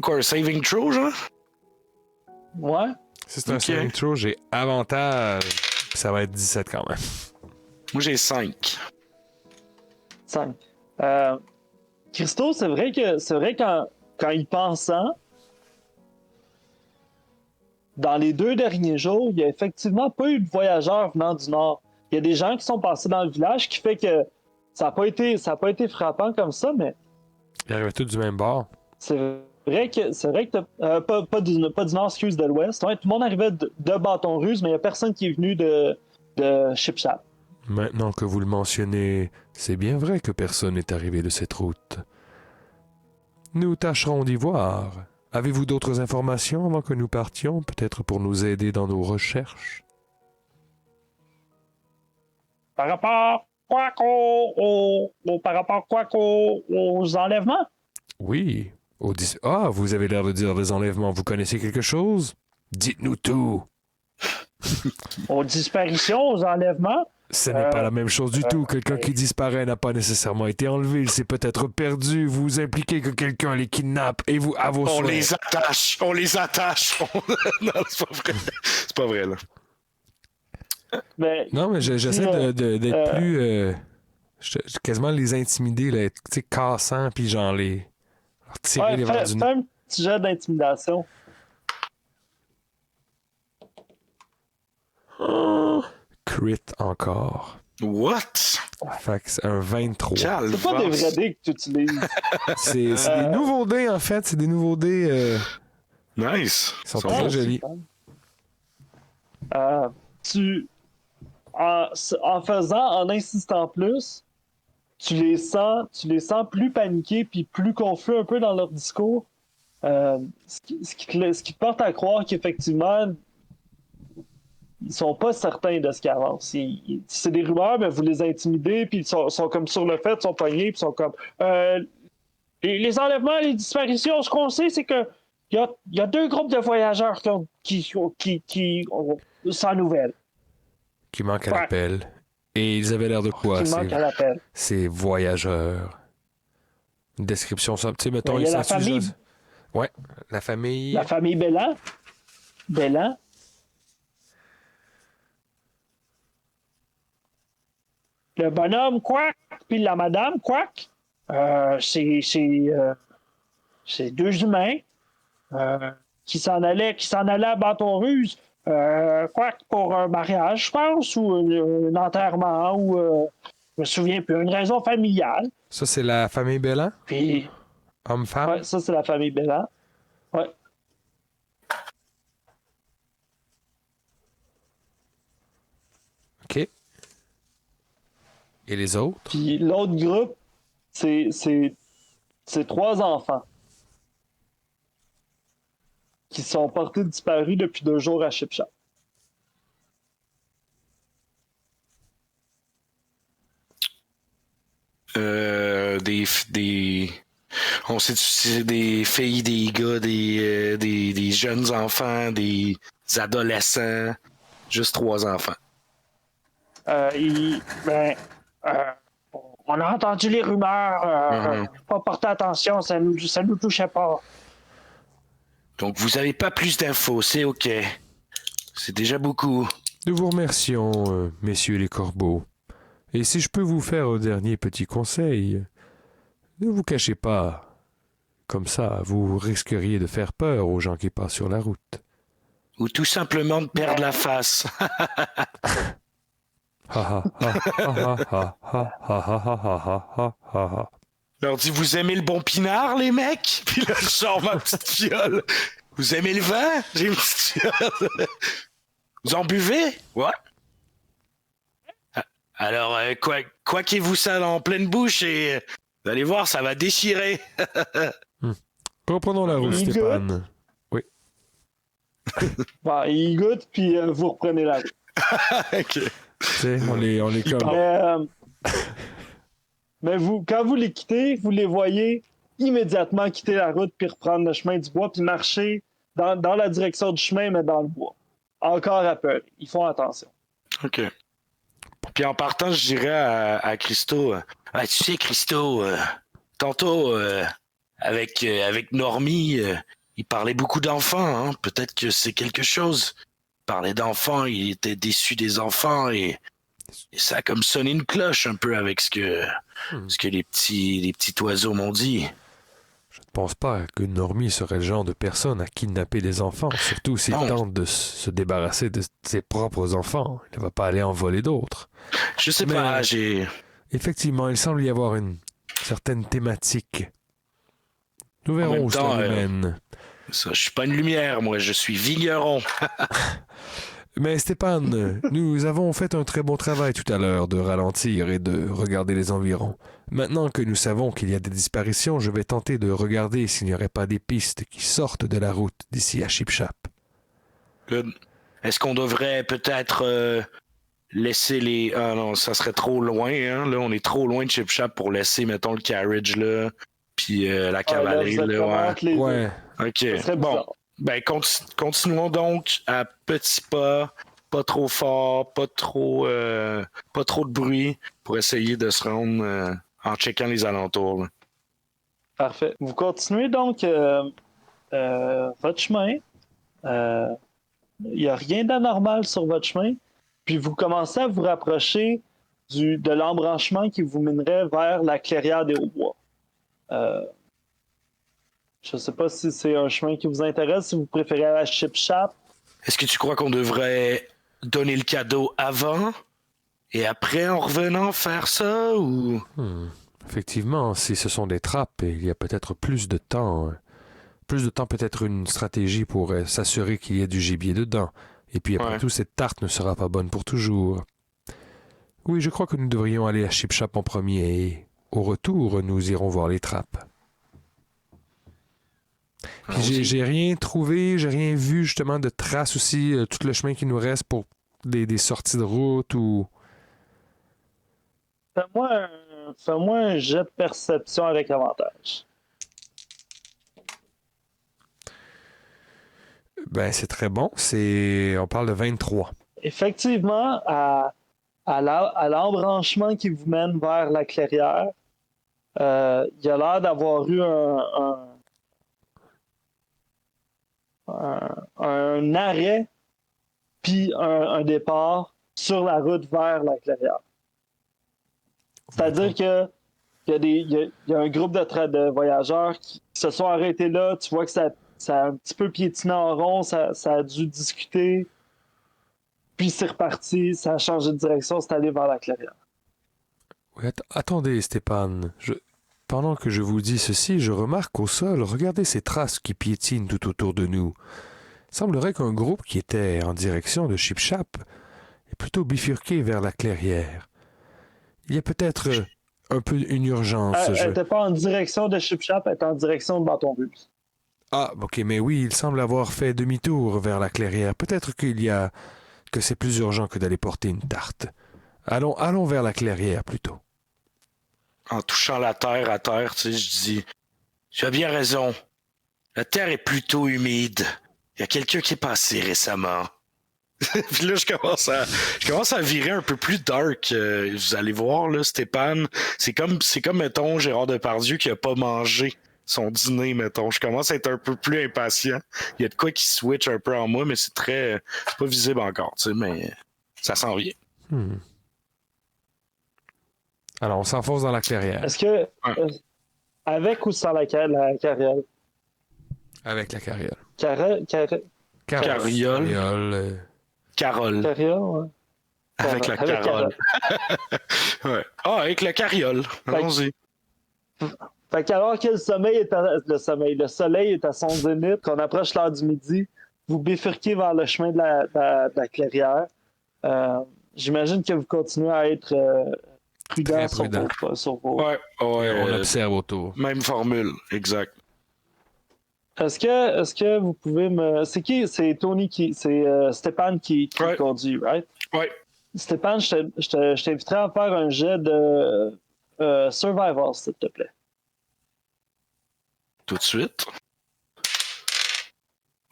Quoi, un saving throw, genre? Ouais. Si c'est un Ok. saving throw, j'ai avantage. Puis ça va être 17 quand même. Moi, j'ai 5. 5. Christo, c'est vrai quand y pensant, dans les 2 derniers jours, il n'y a effectivement pas eu de voyageurs venant du Nord. Il y a des gens qui sont passés dans le village, qui fait que ça n'a pas été frappant comme ça, mais Ils arrivaient tous du même bord. c'est vrai que pas du Nord, excuse, de l'Ouest. Ouais, tout le monde arrivait de Bâton Ruse, mais il n'y a personne qui est venu de Chipchap. Maintenant que vous le mentionnez, c'est bien vrai que personne n'est arrivé de cette route. Nous tâcherons d'y voir. Avez-vous d'autres informations avant que nous partions, peut-être pour nous aider dans nos recherches? Par rapport aux enlèvements? Oui. Ah, vous avez l'air de dire des enlèvements. Vous connaissez quelque chose? Dites-nous tout. Aux disparitions, aux enlèvements? Ce n'est pas la même chose du tout. Quelqu'un qui disparaît n'a pas nécessairement été enlevé. Il s'est peut-être perdu. Vous impliquez que quelqu'un les kidnappe et vous à vos On souhaits. les attache! Non, c'est pas vrai. C'est pas vrai, là. Mais, Non, mais j'essaie d'être plus... quasiment les intimider, là, être cassant, puis genre les... leur tirer les verres du fais nez. un petit jet d'intimidation. Crit encore. What? Fait que c'est un 23. Calme. C'est pas des vrais dés que tu utilises. C'est des nouveaux dés, en fait. C'est des nouveaux dés... Nice. Ils sont Ils très bons. jolis. En insistant plus, tu les sens plus paniqués puis plus confus un peu dans leur discours. Ce qui te porte à croire qu'effectivement, ils sont pas certains de ce qui avance. C'est des rumeurs, mais vous les intimidez, puis ils sont comme sur le fait, ils sont pognés, puis ils sont comme les enlèvements, les disparitions, ce qu'on sait, c'est que il y a 2 groupes de voyageurs qui sans nouvelles. Qui manquent à Ouais. l'appel. Et ils avaient l'air de quoi? Qui manquent à l'appel. Ces voyageurs. Une description simple. Tu sais, mettons, Il y a la sont sujets- famille. Ouais, la famille. La famille Bellan. le bonhomme Quack puis la madame Quack, c'est deux humains qui s'en allaient à Bâton-Rouge, Quack pour un mariage, je pense, ou un enterrement, ou je me souviens plus, une raison familiale. Ça, c'est la famille Bellan? Puis, Homme-femme? ouais, ça, c'est la famille Bellan. Ouais. OK. Et les autres? Puis l'autre groupe, c'est trois enfants qui sont portés disparus depuis 2 jours à Chipchap. On sait si c'est des filles, des gars, des jeunes enfants, des adolescents, juste 3 enfants. On a entendu les rumeurs, pas porter attention, ça nous touchait pas. Donc vous avez pas plus d'infos, c'est ok. C'est déjà beaucoup. Nous vous remercions, messieurs les corbeaux. Et si je peux vous faire un dernier petit conseil, ne vous cachez pas. Comme ça, vous risqueriez de faire peur aux gens qui passent sur la route. Ou tout simplement de perdre la face. Leur dit, vous aimez le bon pinard, les mecs? Puis là, je sors ma petite fiole. Vous aimez le vin? J'ai une petite fiole. Vous en buvez? Ouais. Alors, coiquez-vous ça en pleine bouche et vous allez voir, ça va déchirer. Reprenons la route, Il Stéphane. Oui. Bon, ils goûtent, puis vous reprenez la route. Ok. Tu sais, on les comme... Mais vous, quand vous les quittez, vous les voyez immédiatement quitter la route, puis reprendre le chemin du bois, puis marcher dans la direction du chemin, mais dans le bois. Encore à peur. Ils font attention. Ok. Puis en partant, je dirais à Christo, tu sais, Christo, tantôt, avec Normie, il parlait beaucoup d'enfants, hein. Peut-être que c'est quelque chose. Il parlait d'enfants, il était déçu des enfants et ça a comme sonné une cloche un peu avec ce que les petits oiseaux m'ont dit. Je ne pense pas que Normie serait le genre de personne à kidnapper des enfants, surtout s'il Non. tente de se débarrasser de ses propres enfants. Il ne va pas aller en voler d'autres. Je sais Mais- pas, j'ai... Effectivement, il semble y avoir une certaine thématique. Nous verrons même où temps, cela nous mène. Ça, je suis pas une lumière, moi, je suis vigneron. Mais Stéphane, nous avons fait un très bon travail tout à l'heure de ralentir et de regarder les environs. Maintenant que nous savons qu'il y a des disparitions, je vais tenter de regarder s'il n'y aurait pas des pistes qui sortent de la route d'ici à Chipchap. Good. Est-ce qu'on devrait peut-être laisser les... Ah non, ça serait trop loin, hein? Là, on est trop loin de Chip Shop pour laisser, mettons, le carriage, là, puis la cavalerie, Là, vous êtes là, vraiment ouais. entre les deux. Ouais, OK. Ça serait Bon, bizarre. ben, continuons donc à petits pas, pas trop fort, pas trop de bruit, pour essayer de se rendre en checkant les alentours, là. Parfait. Vous continuez donc votre chemin. Il n'y a rien d'anormal sur votre chemin. Puis vous commencez à vous rapprocher de l'embranchement qui vous mènerait vers la clairière des Hauts-Bois. Je ne sais pas si c'est un chemin qui vous intéresse, si vous préférez aller à Chipchap. Est-ce que tu crois qu'on devrait donner le cadeau avant et après, en revenant, faire ça, ou... effectivement, si ce sont des trappes, il y a peut-être plus de temps. Plus de temps peut-être une stratégie pour s'assurer qu'il y ait du gibier dedans. Et puis après Ouais. tout, cette tarte ne sera pas bonne pour toujours. Oui, je crois que nous devrions aller à Chipchap en premier et au retour, nous irons voir les trappes. Puis j'ai rien trouvé, j'ai rien vu justement de traces aussi, tout le chemin qui nous reste pour des sorties de route ou... Fais-moi un jet de perception avec avantage. Ben, c'est très bon. On parle de 23. Effectivement, à l'embranchement qui vous mène vers la clairière, il y a l'air d'avoir eu un arrêt puis un départ sur la route vers la clairière. C'est-à-dire que il y a un groupe de voyageurs qui se sont arrêtés là. Tu vois que ça a un petit peu piétiné en rond, ça a dû discuter. Puis c'est reparti, ça a changé de direction, c'est allé vers la clairière. Oui, attendez, Stéphane. Pendant que je vous dis ceci, je remarque au sol, regardez ces traces qui piétinent tout autour de nous. Il semblerait qu'un groupe qui était en direction de Chipchap est plutôt bifurqué vers la clairière. Il y a peut-être un peu une urgence. Elle n'était pas en direction de Chipchap, elle était en direction de Bâton-Russe. Ah, ok, mais oui, il semble avoir fait demi-tour vers la clairière. Peut-être que c'est plus urgent que d'aller porter une tarte. Allons vers la clairière plutôt. En touchant la terre à terre, tu sais, je dis, tu as bien raison. La terre est plutôt humide. Il y a quelqu'un qui est passé récemment. Puis là, je commence à virer un peu plus dark. Vous allez voir, là, Stéphane. C'est comme, mettons, Gérard Depardieu qui a pas mangé son dîner, mettons. Je commence à être un peu plus impatient. Il y a de quoi qui switch un peu en moi, mais c'est pas visible encore, tu sais, mais ça s'en vient. Alors, on s'enfonce dans la clairière. Est-ce que, avec ou sans la carriole? Avec la carriole. Carriole. Carole. Carriole, ouais. Avec la carole. Ouais. Ah, avec la carriole. Allons-y. Fait qu'alors que le soleil est à son zénith, qu'on approche l'heure du midi, vous bifurquez vers le chemin de la clairière. J'imagine que vous continuez à être prudent sur vos... Ouais, on observe autour. Même formule, exact. Est-ce que vous pouvez me... C'est qui? C'est Tony qui... C'est Stéphane qui conduit, right? Ouais. Stéphane, je t'inviterais à faire un jet de survival, s'il te plaît. Tout de suite.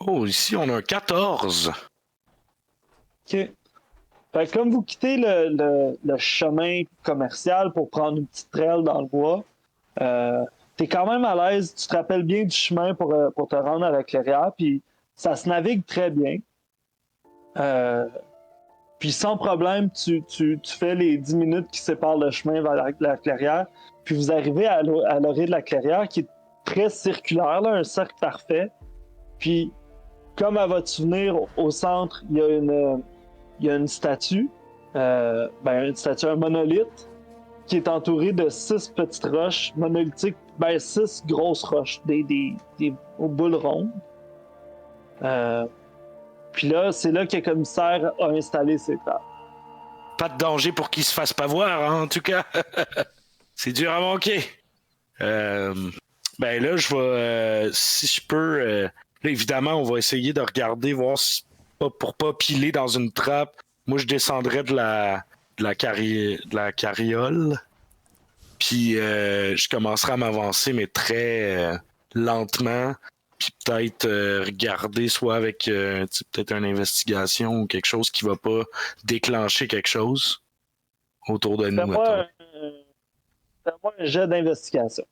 Oh, ici, on a un 14. OK. Fait que comme vous quittez le chemin commercial pour prendre une petite trail dans le bois, t'es quand même à l'aise. Tu te rappelles bien du chemin pour te rendre à la clairière, puis ça se navigue très bien. Puis sans problème, tu fais les 10 minutes qui séparent le chemin vers la clairière, puis vous arrivez à l'orée de la clairière qui est très circulaire, là, un cercle parfait. Puis, comme à votre souvenir, au centre, il y a une statue, un monolithe, qui est entouré de 6 petites roches monolithiques, 6 grosses roches, des aux boules rondes. Puis là, c'est là que le commissaire a installé ses tables. Pas de danger pour qu'il se fasse pas voir, hein, en tout cas. C'est dur à manquer. Ben là, je vais, si je peux, là, évidemment, on va essayer de regarder, voir si, pour pas piler dans une trappe. Moi, je descendrais de la carriole, puis je commencerai à m'avancer, mais très lentement, puis peut-être regarder soit avec peut-être une investigation ou quelque chose qui va pas déclencher quelque chose autour de nous. Fais-moi un jet d'investigation.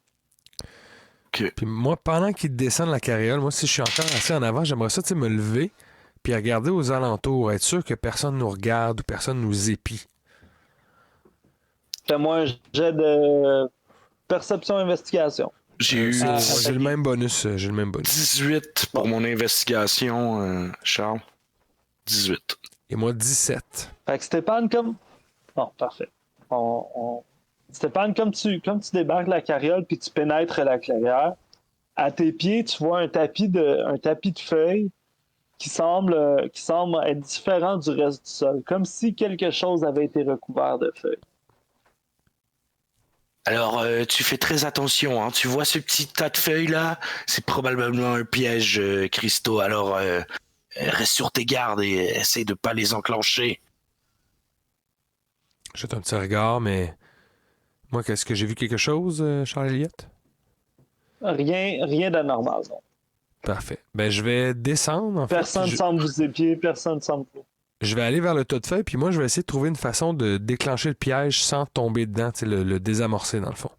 Puis moi, pendant qu'il descend de la carriole, moi, si je suis encore assez en avant, j'aimerais ça, me lever puis regarder aux alentours, être sûr que personne nous regarde ou personne nous épie. Fais-moi un jet de perception-investigation. J'ai eu J'ai le même bonus. 18 pour mon investigation, Charles. 18. Et moi, 17. Fait que Stéphane, comme... Bon, parfait. Stéphane, comme tu débarques la carriole puis tu pénètres la clairière, à tes pieds, tu vois un tapis de feuilles qui semble être différent du reste du sol, comme si quelque chose avait été recouvert de feuilles. Alors, tu fais très attention, hein. Tu vois ce petit tas de feuilles-là? C'est probablement un piège, Christo. Alors, reste sur tes gardes et essaye de pas les enclencher. Jette un petit regard, mais... Moi, qu'est-ce que j'ai vu quelque chose, Charles Elliott? Rien d'anormal, non. Parfait. Ben, je vais descendre, en fait. Personne ne semble vous épier, personne ne semble vous. Je vais aller vers le tas de feuilles, puis moi, je vais essayer de trouver une façon de déclencher le piège sans tomber dedans, le désamorcer, dans le fond.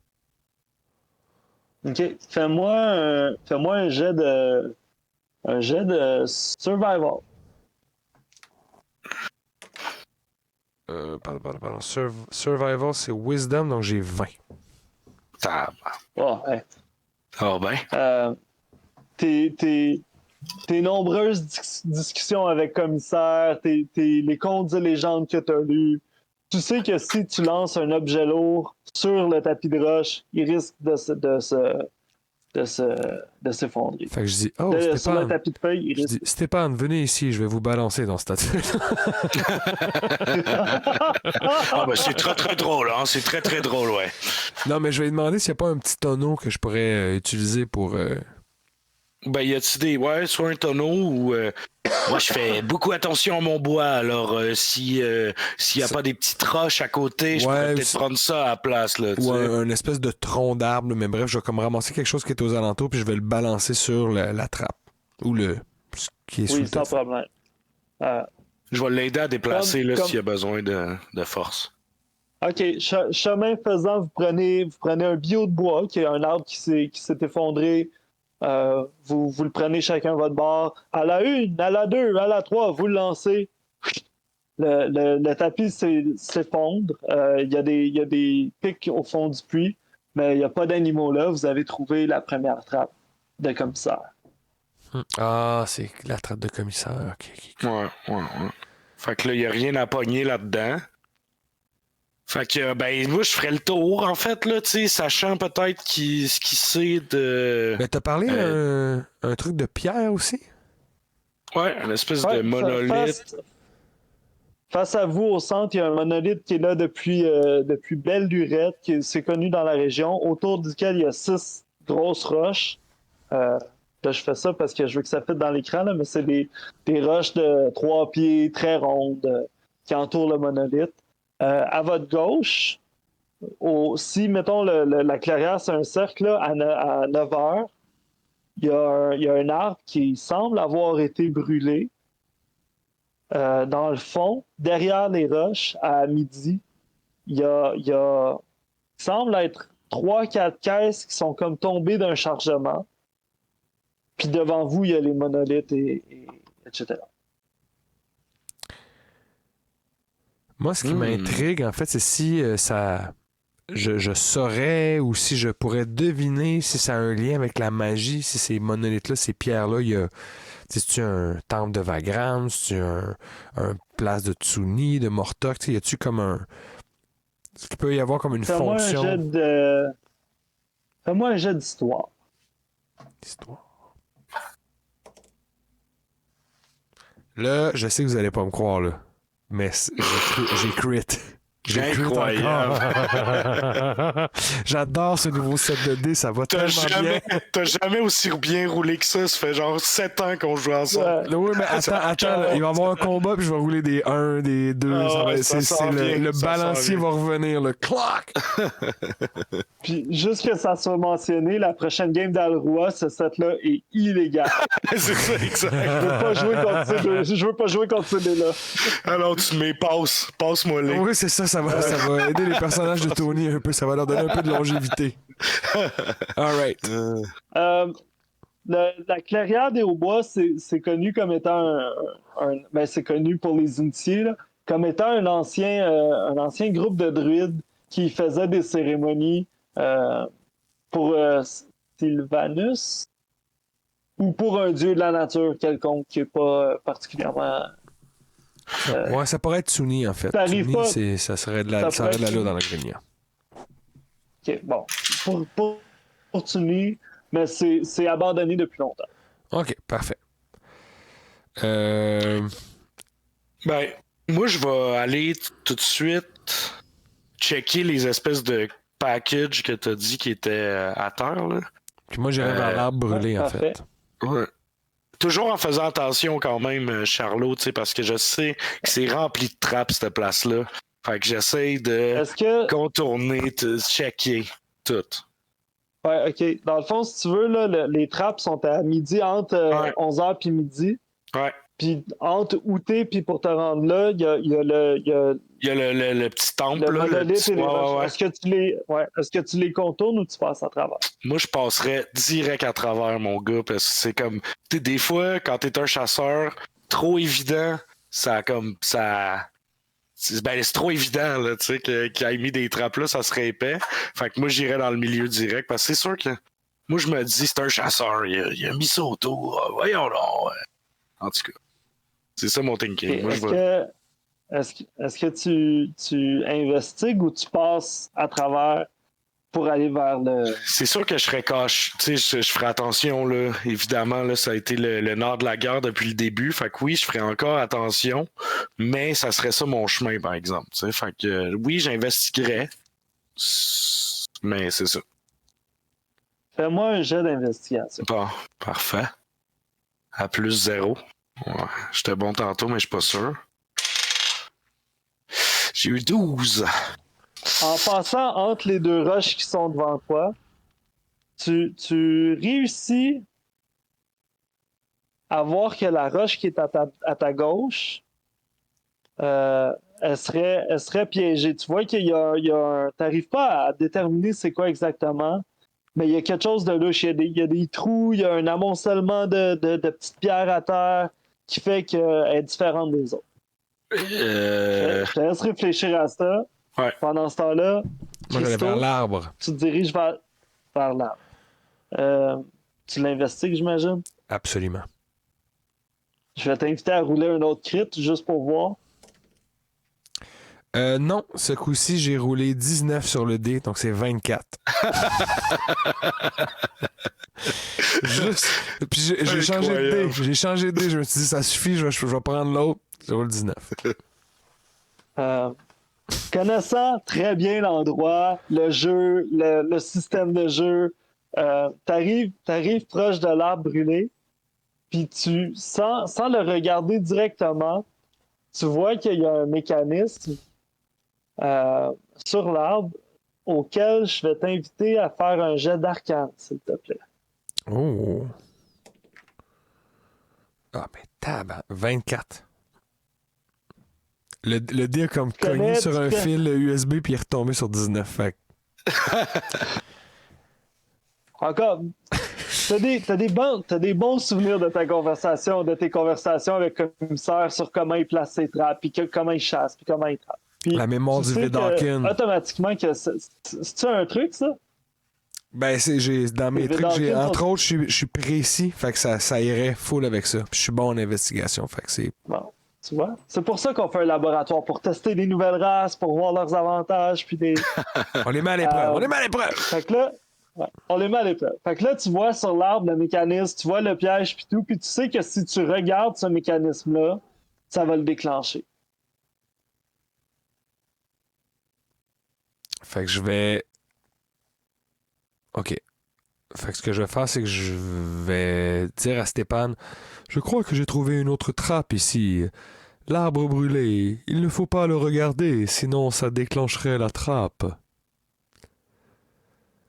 OK. Fais-moi un jet de survival. Pardon. Survival, c'est Wisdom, donc j'ai 20. Ça Oh, ouais. va bien. Tes nombreuses discussions avec commissaire, les contes et légendes que tu as lus, tu sais que si tu lances un objet lourd sur le tapis de roche, il risque de s'effondrer. Fait que je dis, Sur le Stéphane. tapis de feuilles, il Je risque. dis, Stéphane, venez ici, je vais vous balancer dans ce statut. Ah, ben, c'est très, très drôle, hein. C'est très, très drôle, ouais. Non, mais je vais lui demander s'il n'y a pas un petit tonneau que je pourrais utiliser pour. Ben, y a-tu des. Ouais, soit un tonneau ou. Moi, je fais beaucoup attention à mon bois, alors s'il y a pas des petites roches à côté, je pourrais peut-être prendre ça à la place, là. Ou un espèce de tronc d'arbre, mais bref, je vais comme ramasser quelque chose qui est aux alentours, puis je vais le balancer sur la trappe. Ou ce qui est sous Oui, le sans tapis. problème. Je vais l'aider à déplacer, là, comme- s'il y a besoin de force. OK. Chemin faisant, vous prenez un bio de bois, qui est un arbre qui s'est effondré. Vous le prenez chacun à votre bord. À la 1, à la 2, à la 3, vous le lancez. Le tapis s'effondre. Il y a des pics au fond du puits, mais il n'y a pas d'animaux là. Vous avez trouvé la première trappe de commissaire. Ah, c'est la trappe de commissaire. OK. Ouais. Fait que là, il n'y a rien à pogner là-dedans. Fait que, ben, moi, je ferais le tour, en fait, là, tu sais, sachant peut-être ce qu'il sait de. Mais t'as parlé un truc de pierre aussi? Ouais, une espèce Ouais, de monolithe. Face à vous, au centre, il y a un monolithe qui est là depuis belle lurette, c'est connu dans la région, autour duquel il y a 6 grosses roches. Là, je fais ça parce que je veux que ça fitte dans l'écran, là, mais c'est des roches de 3 pieds très rondes qui entourent le monolithe. À votre gauche, si, mettons, la clairière, c'est un cercle, là, à 9 heures, il y a un arbre qui semble avoir été brûlé. Dans le fond, derrière les roches, à midi, il semble être 3-4 caisses qui sont comme tombées d'un chargement. Puis devant vous, il y a les monolithes, etc. Moi, ce qui m'intrigue, en fait, c'est si je saurais ou si je pourrais deviner si ça a un lien avec la magie, si ces monolithes-là, ces pierres-là, il y a. C'est-tu un temple de Vagram, c'est-tu un place de Tsuni, de Mortok, y a-tu comme un. Est-ce qu'il peut y avoir comme une fonction? Fais-moi un jet d'histoire. Histoire. Là, je sais que vous allez pas me croire, là. Mais j'ai crit. Incroyable. J'adore ce nouveau set de dés, ça va tellement bien. T'as jamais aussi bien roulé que ça. Ça fait genre 7 ans qu'on joue ensemble. Oui, mais attends, là, il va y avoir un combat, puis je vais rouler des 1, des 2. Le balancier va revenir, le clock! Puis, juste que ça soit mentionné, la prochaine game d'Alroy, ce set-là est illégal. C'est ça, exact. Je veux pas jouer contre ces dés-là. Alors, tu mets passe-moi les. Oui, c'est ça va aider les personnages de Tony un peu, ça va leur donner un peu de longévité. Alright. La clairière des Hauts-Bois, c'est connu comme étant ben, c'est connu pour les initiés, là, comme étant un ancien groupe de druides qui faisait des cérémonies pour Sylvanus ou pour un dieu de la nature quelconque qui n'est pas particulièrement. Ouais, ça pourrait être Tsuni, en fait. Ça arrive pas. Ça serait de la loi dans la grenière. OK, bon. Pour Tsuni, mais c'est abandonné depuis longtemps. OK, parfait. Ben, moi, je vais aller tout de suite checker les espèces de packages que t'as dit qui étaient à terre, là. Puis moi, j'irai vers l'arbre brûlé, en parfait. fait. Ouais. Toujours en faisant attention quand même, Charlot, parce que je sais que c'est rempli de trappes, cette place-là. Fait que j'essaie de contourner, checker tout. Ouais, OK. Dans le fond, si tu veux, là, les trappes sont à midi, entre 11h puis midi. Ouais. Puis entre Outé puis pour te rendre là, il y a le petit temple. Le monolithe et les roches. Ouais. Est-ce que tu les contournes ou tu passes à travers? Moi, je passerais direct à travers, mon gars, parce que c'est comme... Des fois, quand t'es un chasseur, trop évident, ça c'est trop évident, là, tu sais, qu'il ait mis des trappes là, ça serait épais. Fait que moi, j'irais dans le milieu direct, parce que c'est sûr que moi, je me dis, c'est un chasseur, il a mis ça autour, voyons donc. En tout cas, c'est ça mon thinking. Moi, Est-ce que tu investigues ou tu passes à travers pour aller vers le... C'est sûr que je serais cash. Tu sais, je ferais attention, là. Évidemment, là, ça a été le nord de la guerre depuis le début. Fait que oui, je ferais encore attention, mais ça serait ça mon chemin, par exemple. Tu sais, fait que oui, j'investiguerais, mais c'est ça. Fais-moi un jet d'investigation. Bon, parfait. À plus 0. Ouais, j'étais bon tantôt, mais je suis pas sûr. J'ai eu 12. En passant entre les deux roches qui sont devant toi, tu réussis à voir que la roche qui est à ta gauche, elle serait piégée. Tu vois qu'il y a un... T'arrives pas à déterminer c'est quoi exactement, mais il y a quelque chose de louche. Il y a des trous, il y a un amoncellement de petites pierres à terre qui fait qu'elle est différente des autres. Je te laisse réfléchir à ça. Ouais. Pendant ce temps-là, Moi, j'allais vers l'arbre. tu te diriges vers l'arbre. Tu l'investigues, j'imagine? Absolument. Je vais t'inviter à rouler un autre crit, juste pour voir. Non, ce coup-ci, j'ai roulé 19 sur le dé, donc c'est 24. Juste. Puis j'ai changé de dé. J'ai changé de dé. Je me suis dit, ça suffit, je vais prendre l'autre. Je roule 19. Connaissant très bien l'endroit, le jeu, le système de jeu, t'arrives proche de l'arbre brûlé, puis sans le regarder directement, tu vois qu'il y a un mécanisme sur l'arbre auquel je vais t'inviter à faire un jet d'arcane, s'il te plaît. Oh. Ah, mais tabac. 24. Le dé a comme cogné sur un fil USB puis il est retombé sur 19. Fait. Encore, t'as des bons souvenirs de ta conversation, de tes conversations avec le commissaire sur comment il place ses trappes, puis comment il chasse, puis comment il trappe. Puis La mémoire tu du sais Vedalken. automatiquement que c'est-tu un truc, ça? Ben, dans mes trucs, entre autres, je suis précis, fait que ça irait full avec ça. Puis je suis bon en investigation, fait que c'est... Bon, tu vois? C'est pour ça qu'on fait un laboratoire, pour tester des nouvelles races, pour voir leurs avantages, puis des... On les met à l'épreuve, Fait que là, ouais, on les met à l'épreuve. Fait que là, tu vois sur l'arbre le mécanisme, tu vois le piège, puis tout, puis tu sais que si tu regardes ce mécanisme-là, ça va le déclencher. Fait que je vais... OK. Fait que ce que je vais faire, c'est que je vais dire à Stéphane, je crois que j'ai trouvé une autre trappe ici. L'arbre brûlé. Il ne faut pas le regarder, sinon ça déclencherait la trappe.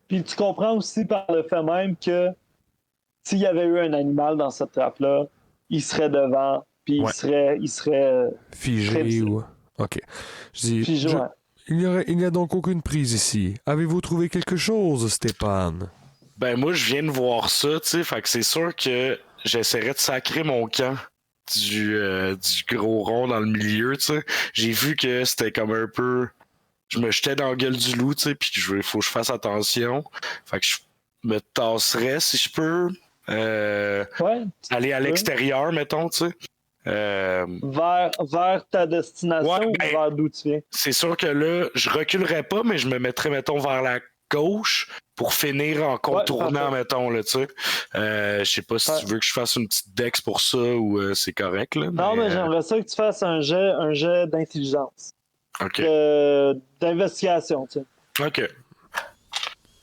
Puis tu comprends aussi par le fait même que s'il y avait eu un animal dans cette trappe-là, il serait devant, puis Ouais. il serait Figé ou... OK. Je dis... figé, ouais. Il n'y a donc aucune prise ici. Avez-vous trouvé quelque chose, Stéphane? Ben moi, je viens de voir ça, tu sais, fait que c'est sûr que j'essaierais de sacrer mon camp du gros rond dans le milieu, tu sais. J'ai vu que c'était comme un peu... Je me jetais dans la gueule du loup, tu sais, puis il faut que je fasse attention. Fait que je me tasserais, si je peux, aller à l'extérieur, mettons, tu sais. Vers ta destination ou vers d'où tu viens? C'est sûr que là, je reculerais pas, mais je me mettrais, mettons, vers la gauche pour finir en contournant, mettons, là, tu sais. Je sais pas si tu veux que je fasse une petite dex pour ça ou c'est correct, là. Non, mais j'aimerais ça que tu fasses un jet d'intelligence. OK. D'investigation, tu sais. OK.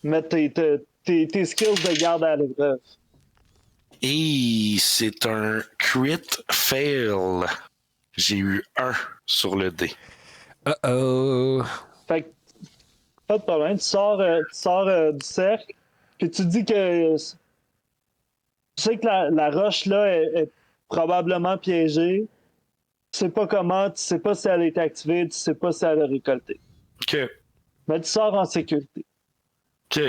Mettre tes skills de garde à l'épreuve. Et c'est un crit fail. J'ai eu 1 sur le dé. Uh-oh. Fait que, pas de problème. Tu sors du cercle, puis tu dis que tu sais que la roche là est probablement piégée. Tu sais pas comment, tu sais pas si elle a été activée, tu sais pas si elle a récolté. OK. Mais tu sors en sécurité. OK.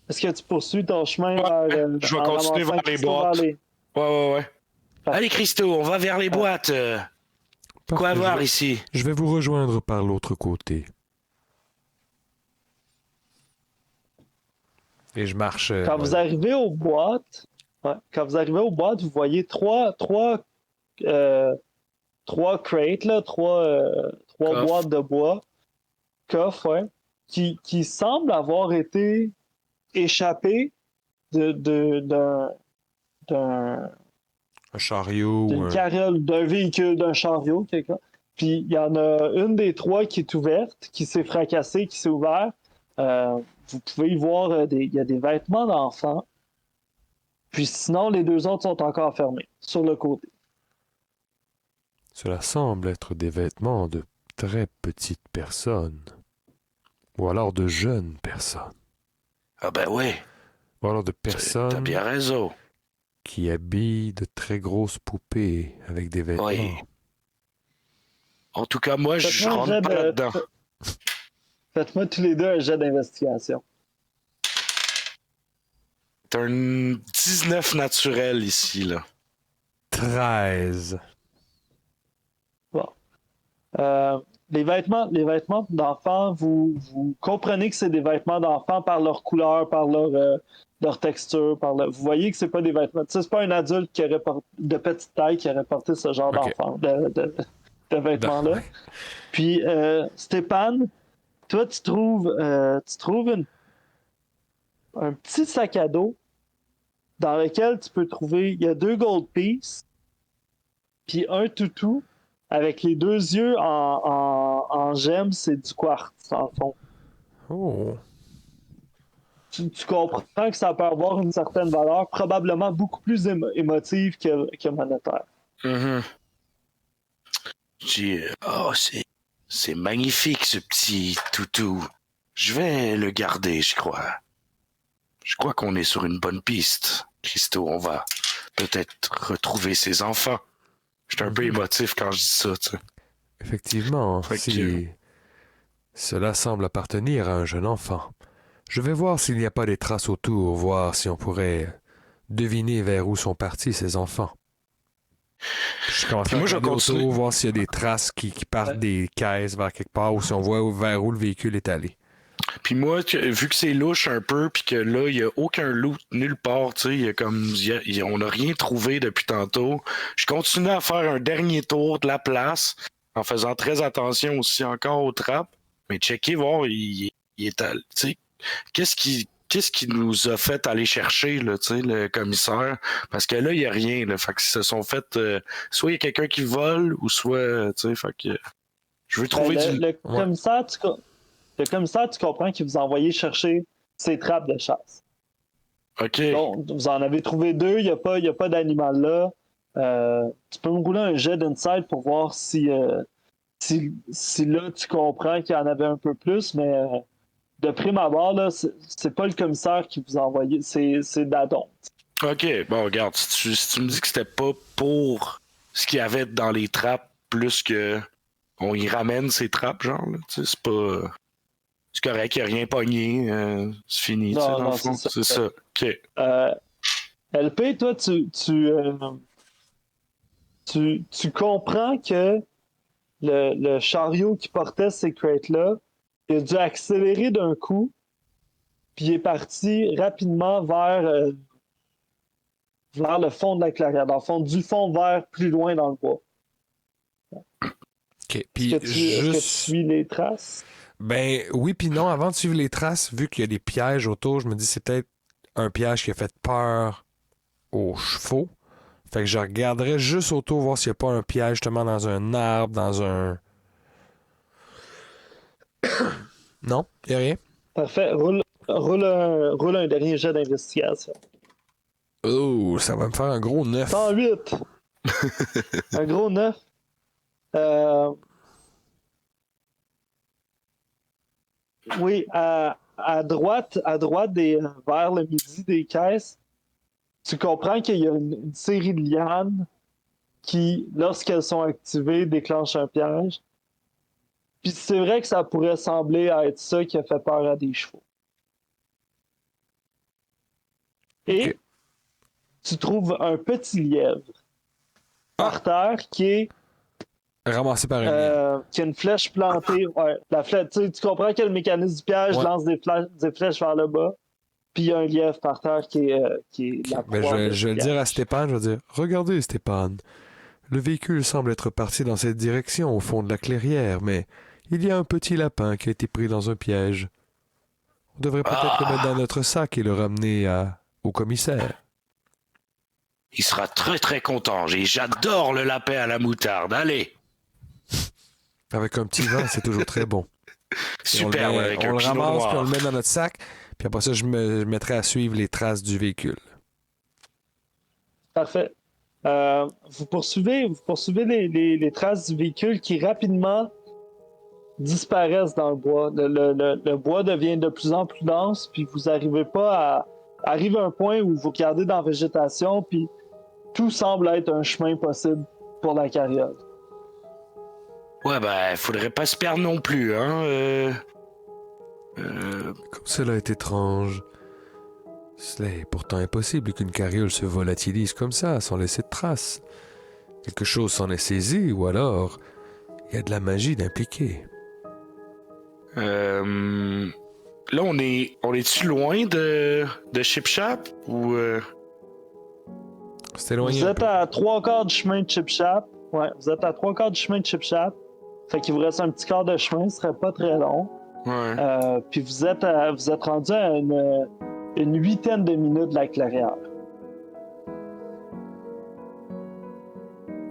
Est-ce que tu poursuis ton chemin vers... Je vais continuer vers les boîtes. Ouais. Parfait. Allez, Christo, on va vers les boîtes. Quoi Parfait, voir ici? je vais vous rejoindre par l'autre côté. Et je marche. Quand vous arrivez aux boîtes, vous voyez trois crates, là, trois Coffre. boîtes de bois, coffres, ouais, qui semblent avoir été échappées d'un Un chariot ou d'une un. carriole, d'un véhicule, d'un chariot, quelqu'un. Puis il y en a une des trois qui est ouverte, qui s'est fracassée, qui s'est ouverte. Vous pouvez y voir, il y a des vêtements d'enfants. Puis sinon, les deux autres sont encore fermés, sur le côté. Cela semble être des vêtements de très petites personnes. Ou alors de jeunes personnes. Ah ben oui, Ou alors de t'as personnes bien raison. qui habillent de très grosses poupées avec des vêtements. Oui. En tout cas, moi, je Faites-moi un rentre jet pas de- là-dedans. Faites-moi tous les deux un jet d'investigation. T'as un 19 naturel ici, là. 13. Bon. Les vêtements d'enfants, vous comprenez que c'est des vêtements d'enfants par leur couleur, par leur texture. Vous voyez que c'est pas des vêtements. Tu sais, c'est pas un adulte de petite taille qui aurait porté ce genre Ok. d'enfant, de vêtements-là. Ouais. Puis, Stéphane, toi, tu trouves un petit sac à dos dans lequel tu peux trouver. Il y a 2 gold pieces, puis un toutou avec les 2 yeux en gemmes, c'est du quartz, en fond. Oh. Tu comprends que ça peut avoir une certaine valeur, probablement beaucoup plus émotive que monétaire. Mhm. Je dis, oh, c'est magnifique, ce petit toutou. Je vais le garder, je crois. Je crois qu'on est sur une bonne piste. Christo, on va peut-être retrouver ses enfants. J'étais un peu émotif quand je dis ça, tu sais. Effectivement, Fait cela semble appartenir à un jeune enfant. Je vais voir s'il n'y a pas des traces autour, voir si on pourrait deviner vers où sont partis ces enfants. Je commence Puis à moi, je regarder continue. autour, voir s'il y a des traces qui partent des caisses vers quelque part, ou si on voit vers où le véhicule est allé. Puis moi, vu que c'est louche un peu, puis que là, il n'y a aucun loot nulle part, tu sais, on n'a rien trouvé depuis tantôt, je continue à faire un dernier tour de la place, en faisant très attention aussi encore aux trappes, mais checker, voir, il est tu sais, qu'est-ce qui nous a fait aller chercher, là, tu sais, le commissaire, parce que là, il n'y a rien, là, fait qu'ils se sont fait, soit il y a quelqu'un qui vole, ou soit, tu sais, fait que je veux trouver Ben, du... le commissaire, tu comprends qu'il vous a envoyé chercher ses trappes de chasse. OK. Donc, vous en avez trouvé 2, il n'y a pas d'animal là. Tu peux me rouler un jet d'insight pour voir si là tu comprends qu'il y en avait un peu plus, mais de prime abord, là, c'est pas le commissaire qui vous a envoyé, c'est Dadon. OK, bon, regarde, si tu me dis que c'était pas pour ce qu'il y avait dans les trappes, plus que on y ramène ces trappes, genre, là, tu sais, c'est pas... C'est correct, il n'y a rien pogné, c'est fini, tu sais, Non, dans le non, fond. c'est C'est ça, OK. LP, toi, tu comprends que le chariot qui portait ces crates-là, il a dû accélérer d'un coup, puis il est parti rapidement vers le fond de la clairière, dans le fond, du fond vers plus loin dans le bois. OK. Puis Est-ce que tu juste... suis les traces? Ben oui puis non, avant de suivre les traces, vu qu'il y a des pièges autour, je me dis c'est peut-être un piège qui a fait peur aux chevaux. Fait que je regarderais juste autour, voir s'il n'y a pas un piège justement dans un arbre, dans un... Non, il n'y a rien. Parfait. Roule un dernier jet d'investigation. Oh, ça va me faire un gros 9. 108! Un gros 9. Oui, à droite vers le midi des caisses, tu comprends qu'il y a une série de lianes qui, lorsqu'elles sont activées, déclenchent un piège. Puis c'est vrai que ça pourrait sembler être ça qui a fait peur à des chevaux. Et Ok. tu trouves un petit lièvre par terre qui est Ramassé par un lien. qui a une flèche plantée. Ouais, la flèche, tu comprends que le mécanisme du piège Ouais. lance des flèches vers le bas. Puis il y a un lièvre par terre qui est la Ben, proie je vais du le dire à piège. Stéphane, je vais dire, regardez Stéphane, le véhicule semble être parti dans cette direction au fond de la clairière, mais il y a un petit lapin qui a été pris dans un piège. On devrait peut-être le mettre dans notre sac et le ramener au commissaire. Il sera très très content. J'adore le lapin à la moutarde. Allez, Avec un petit vin, c'est toujours très bon. Et super, on le, ouais, met- avec on un le pinot ramasse, puis on noir. le met dans notre sac, puis après ça, je me mettrai à suivre les traces du véhicule. Parfait. Vous poursuivez les traces du véhicule qui rapidement disparaissent dans le bois. Le bois devient de plus en plus dense, puis vous arrivez pas à. Arrive un point où vous regardez dans la végétation, puis tout semble être un chemin possible pour la carriole. Ouais, ben, faudrait pas se perdre non plus, hein. Comme cela est étrange. Cela est pourtant impossible qu'une carriole se volatilise comme ça, sans laisser de traces. Quelque chose s'en est saisi, ou alors il y a de la magie d'impliquer. Là, on est-tu loin de Chip Shop ou C'est éloigné Vous un êtes peu. à 3/4 du chemin de Chip Shop. Ouais, vous êtes à 3/4 du chemin de Chip Shop. Fait qu'il vous reste un petit quart de chemin, ce serait pas très long. Ouais. Puis vous êtes rendu à une huitaine de minutes de la clairière.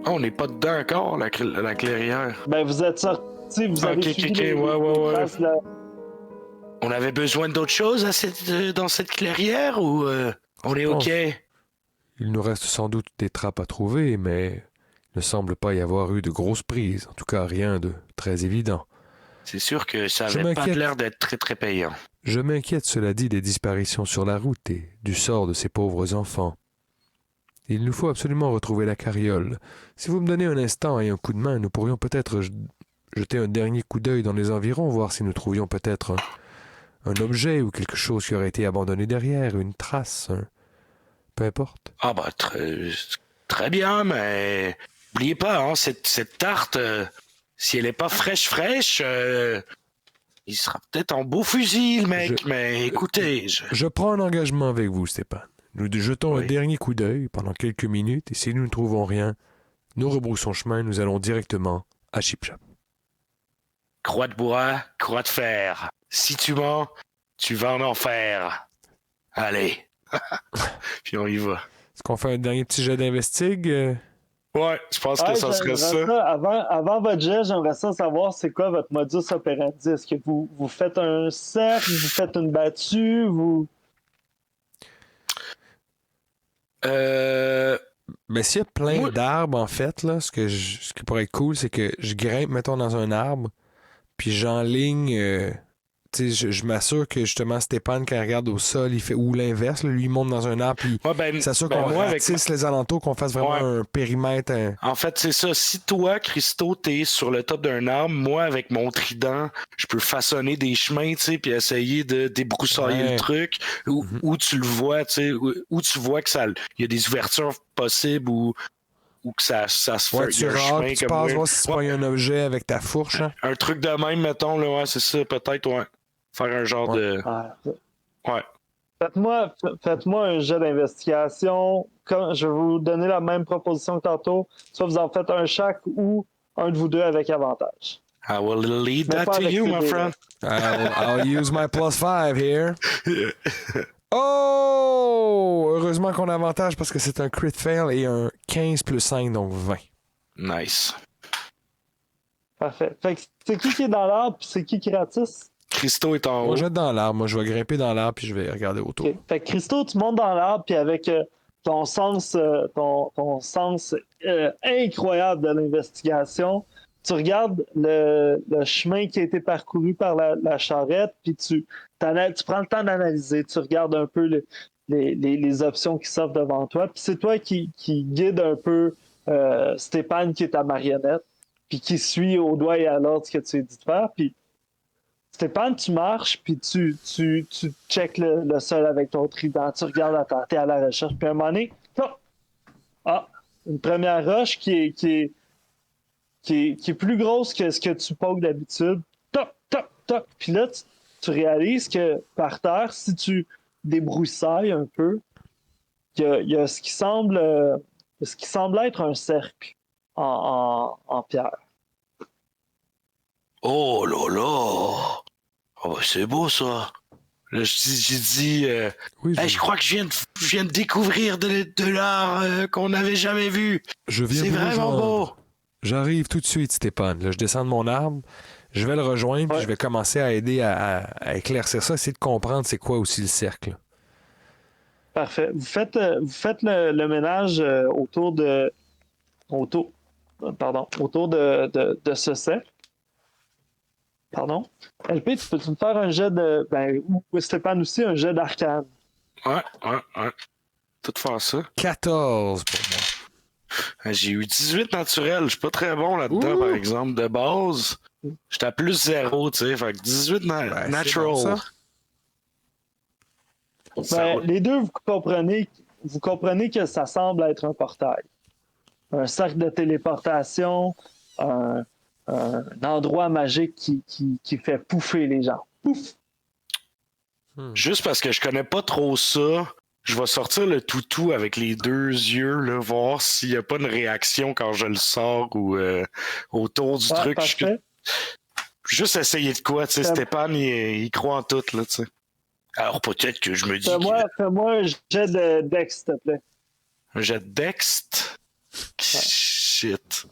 Ah, on n'est pas dedans encore, la clairière. Ben, vous êtes sorti, vous avez Ok, suivi ok, les ouais. traces de la- On avait besoin d'autre chose dans cette clairière ou on est pense. ok? Il nous reste sans doute des trappes à trouver, mais il ne semble pas y avoir eu de grosses prises. En tout cas, rien de très évident. C'est sûr que ça Je avait pas m'inquiète. l'air d'être très très payant. Je m'inquiète, cela dit, des disparitions sur la route et du sort de ces pauvres enfants. Il nous faut absolument retrouver la carriole. Si vous me donnez un instant et un coup de main, nous pourrions peut-être jeter un dernier coup d'œil dans les environs, voir si nous trouvions peut-être un objet ou quelque chose qui aurait été abandonné derrière, une trace, peu importe. Ah bah très bien, mais n'oubliez pas, hein, cette tarte, si elle est pas fraîche, il sera peut-être en beau fusil, le mec. Mais écoutez, Je prends un engagement avec vous, Stéphane. Nous jetons un Oui. dernier coup d'œil pendant quelques minutes et si nous ne trouvons rien, nous rebroussons chemin, nous allons directement à Chip Shop. croix de bois, croix de fer. Si tu mens, tu vas en enfer. Allez. Puis on y va. Est-ce qu'on fait un dernier petit jet d'investigue? Ouais, je pense que Ouais, ça serait j'aimerais ça. Avant votre jet, j'aimerais ça savoir c'est quoi votre modus operandi. Est-ce que vous faites un cercle, vous faites une battue, vous. Mais s'il y a plein Moi- d'arbres, en fait, là, ce qui pourrait être cool, c'est que je grimpe, mettons, dans un arbre, puis j'enligne. Tu sais, je m'assure que justement, Stéphane, quand il regarde au sol, il fait. Ou l'inverse, là, lui, il monte dans un arbre, puis Ouais, ben, il s'assure ben, qu'on moi, avec ratisse les alentours, qu'on fasse vraiment Ouais. un périmètre. En fait, c'est ça. Si toi, Christo, t'es sur le top d'un arbre, moi, avec mon trident, je peux façonner des chemins, tu sais, puis essayer de débroussailler Ouais. le truc, où tu le vois, tu sais, où tu vois que ça, il y a des ouvertures possibles ou que ça se fait. Ouais, il y tu a un rentres, chemin puis tu comme passes moi. voir si tu Ouais. prends un objet avec ta fourche. Hein. Un truc de même, mettons, là, ouais, c'est ça, peut-être, ouais. Faire un genre Ouais. de. Ouais. Faites-moi un jet d'investigation. Je vais vous donner la même proposition que tantôt. Soit vous en faites un chaque ou un de vous deux avec avantage. I will lead Mais that pas to avec you, ces my dés-là. friend. I'll use my +5 here. Oh! Heureusement qu'on a avantage parce que c'est un crit fail et un 15 plus 5, donc 20. Nice. Parfait. Fait que c'est qui est dans l'arbre puis c'est qui ratisse? Christo est en Moi, haut. je vais être dans l'arbre. Moi, je vais grimper dans l'arbre puis je vais regarder autour. Ok. Fait que Christo, tu montes dans l'arbre puis avec ton sens, ton sens incroyable de l'investigation, tu regardes le chemin qui a été parcouru par la charrette puis tu prends le temps d'analyser. Tu regardes un peu les options qui s'offrent devant toi. Puis c'est toi qui guide un peu Stéphane qui est ta marionnette puis qui suit au doigt et à l'ordre ce que tu lui dis de faire. Puis Stéphane, tu marches, puis tu checkes le sol avec ton trident, tu regardes à terre, t'es à la recherche, puis à un moment donné, une première roche qui est qui est plus grosse que ce que tu pokes d'habitude. Toc, toc, toc. Puis là, tu réalises que par terre, si tu débroussailles un peu, il y a ce qui semble être un cercle en pierre. Oh là là! Oh, c'est beau ça! Là, j'ai dit, Oui, hey, je crois que je viens de découvrir de l'art qu'on n'avait jamais vu. je viens C'est vous vraiment rejoindre. beau. J'arrive tout de suite, Stéphane. Là, je descends de mon arbre, je vais le rejoindre, puis Ouais. je vais commencer à aider à éclaircir ça, essayer de comprendre c'est quoi aussi le cercle. Parfait. Vous faites le ménage autour de ce cercle. Pardon. LP, tu peux-tu me faire un jet de. Ben, ou Stéphane aussi, un jet d'arcane? Ouais. Tout faire ça. 14 pour moi. J'ai eu 18 naturel. Je suis pas très bon là-dedans, Ouh. par exemple, de base. J'étais à plus 0, tu sais. Fait que 18 Ben, natural. c'est bon, ça. Ça Ben, roule. les deux, vous comprenez que ça semble être un portail. Un cercle de téléportation, un endroit magique qui fait pouffer les gens. Pouf! Juste parce que je connais pas trop ça, je vais sortir le toutou avec les deux yeux, là, voir s'il y a pas une réaction quand je le sors ou autour du Ouais, truc. parfait. Juste essayer de quoi, tu sais. Stéphane, il croit en tout, là, tu sais. Alors peut-être que je me dis Fais-moi un jet de Dex, s'il te plaît. un jet de Dext. Shit.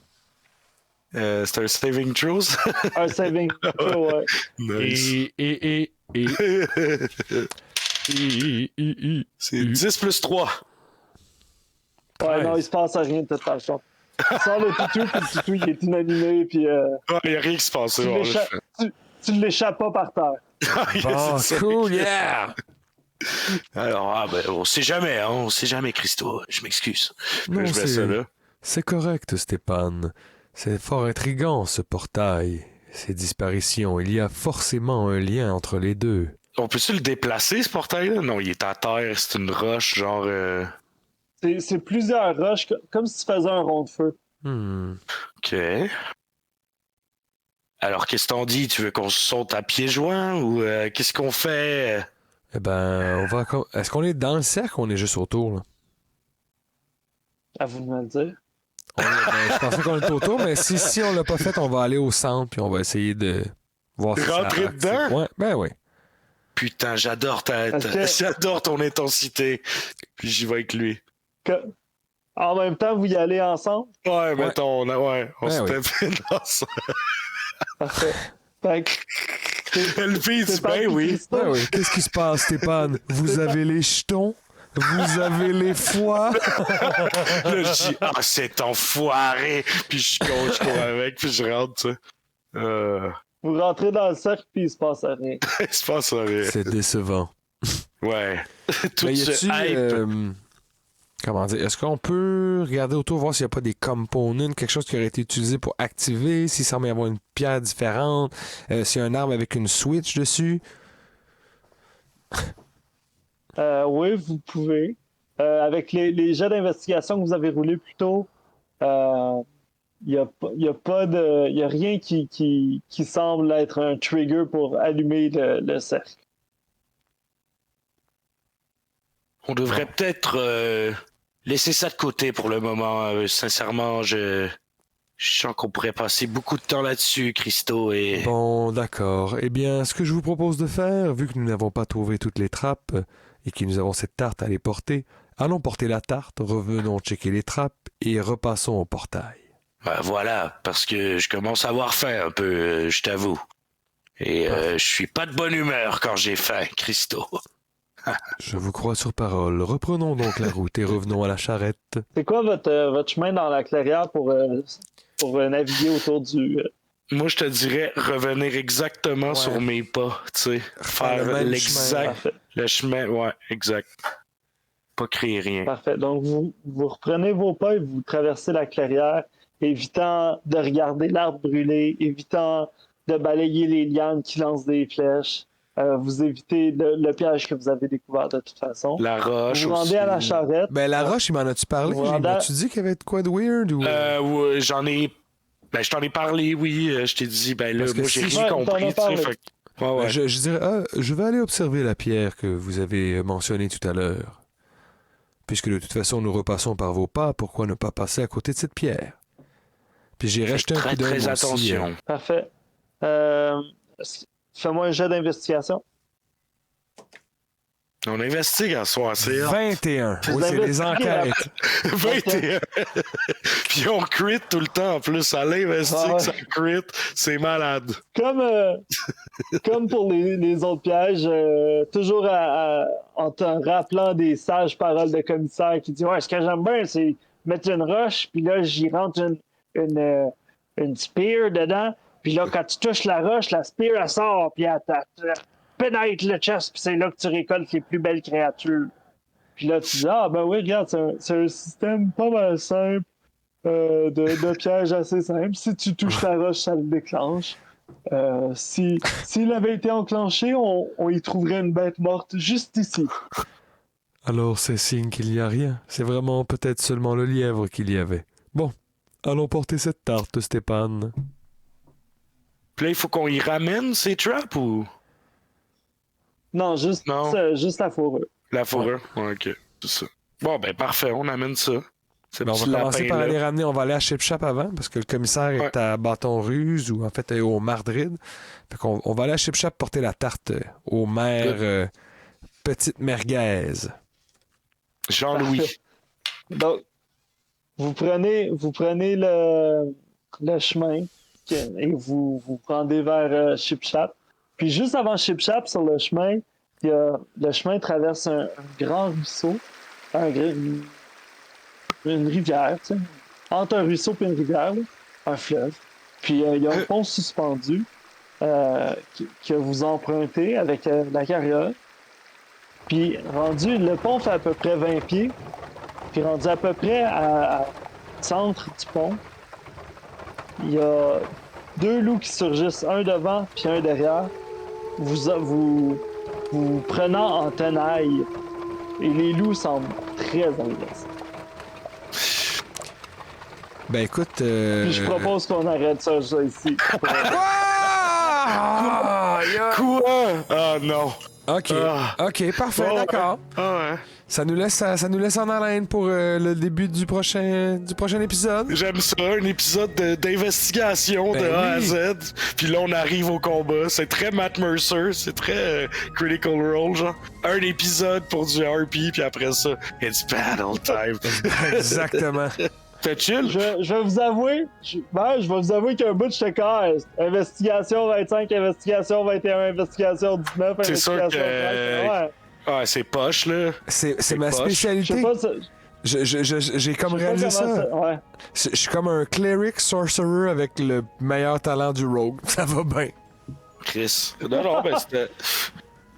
C'est un saving throw, ça? Un saving throw, ouais. Nice. C'est 10 plus 3. Ouais, non, il se passe rien de toute façon. Tu sors le toutou, puis le toutou, il est inanimé, puis Il n'y a rien qui se passe. tu ne l'échappes pas par terre. Bon, cool, yeah! Alors, ben, on sait jamais, hein, on sait jamais, Christo. Je m'excuse. Non, Je mets ça là. c'est correct, Stéphane. C'est fort intriguant, ce portail. Ces disparitions. Il y a forcément un lien entre les deux. On peut-tu le déplacer, ce portail-là? Non, il est à terre, c'est une roche, genre... C'est plusieurs roches, comme si tu faisais un rond de feu. OK. Alors, qu'est-ce qu'on dit? Tu veux qu'on saute à pieds joints ou qu'est-ce qu'on fait? Eh ben, est-ce qu'on est dans le cercle ou on est juste autour, là? À vous de me le dire. Je pensais qu'on était autour, mais si on l'a pas fait, on va aller au centre puis on va essayer de voir si ça Rentrer active. dedans? Ouais, ben oui. Putain, j'adore j'adore ton intensité. Puis j'y vais avec lui. En même temps, vous y allez ensemble. Ouais, mettons, on Ben se oui. tape dans ça. Parfait. Fait que Le fils, c'est pas ben oui. Christo. Ben oui. Qu'est-ce qui se passe, Stéphane? Vous avez les jetons? Vous avez les foies? Là, je dis, ah, cet enfoiré. Puis je cours avec, puis je rentre, tu sais. Vous rentrez dans le cercle, puis il se passe rien. Il se passe rien. C'est décevant. Ouais. Tout Mais y ce a-tu, hype. comment dire, est-ce qu'on peut regarder autour, voir s'il n'y a pas des components, quelque chose qui aurait été utilisé pour activer, s'il semble y avoir une pierre différente, s'il y a un arbre avec une switch dessus? Oui, vous pouvez. Avec les jets d'investigation que vous avez roulés plus tôt, il n'y a rien qui semble être un trigger pour allumer le cercle. On devrait peut-être laisser ça de côté pour le moment. Sincèrement, je sens qu'on pourrait passer beaucoup de temps là-dessus, Christo, et... Bon, d'accord. Eh bien, ce que je vous propose de faire, vu que nous n'avons pas trouvé toutes les trappes et que nous avons cette tarte à les porter, allons porter la tarte, revenons checker les trappes et repassons au portail. Ben voilà, parce que je commence à avoir faim un peu, je t'avoue. Et je suis pas de bonne humeur quand j'ai faim, Christo. Je vous crois sur parole. Reprenons donc la route et revenons à la charrette. C'est quoi votre chemin dans la clairière pour naviguer autour du... Moi, je te dirais revenir exactement sur mes pas, tu sais. Faire le même l'exact... Parfait. Le chemin, ouais, exact. Pas créer rien. Parfait. Donc, vous reprenez vos pas et vous traversez la clairière, évitant de regarder l'arbre brûlé, évitant de balayer les lianes qui lancent des flèches. Vous évitez le piège que vous avez découvert de toute façon. La roche Vous vous rendez aussi. à la charrette. Ben, la roche, il m'en a-tu parlé? Voilà. M'as-tu dit qu'il y avait de quoi de weird? Ou... Ouais, j'en ai Ben, je t'en ai parlé, oui. Je t'ai dit, ben là, Parce que moi, j'ai si- rien Ouais, compris, tu t'en as sais. parlé. Ouais. Je dirais, je vais aller observer la pierre que vous avez mentionnée tout à l'heure. Puisque de toute façon, nous repassons par vos pas, pourquoi ne pas passer à côté de cette pierre? Puis j'irai jeter un Très, coup d'œil très moi aussi, attention. Parfait. Fais-moi un jet d'investigation. On investigue à soir, c'est hot. 21. Oui, c'est des enquêtes. 21. Puis on crit tout le temps en plus. À l'investique, Ah ouais. ça crit. C'est malade. Comme pour les autres pièges, toujours en te rappelant des sages paroles de commissaire qui dit ouais, ce que j'aime bien, c'est mettre une roche, puis là, j'y rentre une spear dedans, puis là, quand tu touches la roche, la spear, elle sort, puis elle pénètre le chest, puis c'est là que tu récoltes les plus belles créatures. Puis là, tu dis ah, ben oui, regarde, c'est un système pas mal simple, de piège assez simple. Si tu touches la roche, ça le déclenche. S'il avait été enclenché, on y trouverait une bête morte juste ici. Alors c'est signe qu'il n'y a rien. C'est vraiment peut-être seulement le lièvre qu'il y avait. Bon, allons porter cette tarte, Stéphane. Puis là, il faut qu'on y ramène ces traps ou Non, juste la fourrure. la fourrure? Ouais, ok, c'est ça. Bon, ben parfait, on amène ça. Ce Ben, on petit va commencer par lapin-là. aller ramener, on va aller à Chip Shop avant, parce que le commissaire est à Bâton Ruse, ou en fait au Mardrid. Fait qu'on on va aller à Chip Shop porter la tarte au maire Petite Merguez. Jean-Louis. Parfait. Donc, vous prenez le chemin et vous rendez vers Chip Shop. Puis juste avant Chip Shop, sur le chemin, le chemin traverse un grand ruisseau, une rivière, tu sais, entre un ruisseau et une rivière, là, un fleuve. Puis il y a un pont suspendu que vous empruntez avec la carriole. Puis le pont fait à peu près 20 pieds. Puis rendu à peu près à centre du pont, il y a 2 loups qui surgissent, un devant puis un derrière, vous prenant en tenaille. Et les loups semblent très agressifs. Ben écoute... Puis je propose qu'on arrête ça ici. Quoi? Ah non. OK, OK, parfait, Ouais. d'accord. Ah ouais. Ça nous laisse en haleine pour le début du prochain épisode. J'aime ça, un épisode d'investigation Ben de A à oui. Z. Puis là, on arrive au combat. C'est très Matt Mercer, c'est très Critical Role, genre. Un épisode pour du RP, puis après ça, it's battle time. Exactement. Fait chill? Je vais vous avouer, je vais vous avouer qu'un bout de j'étais comme, investigation 25, investigation 21, investigation 19, C'est sûr investigation que- 30. Ouais. Ah, c'est poche, là. C'est ma poche. Je spécialité. sais pas, J'ai comme je sais pas réalisé comment ça. ouais. Je suis comme un cleric sorcerer avec le meilleur talent du rogue. Ça va bien. Chris. Non, ben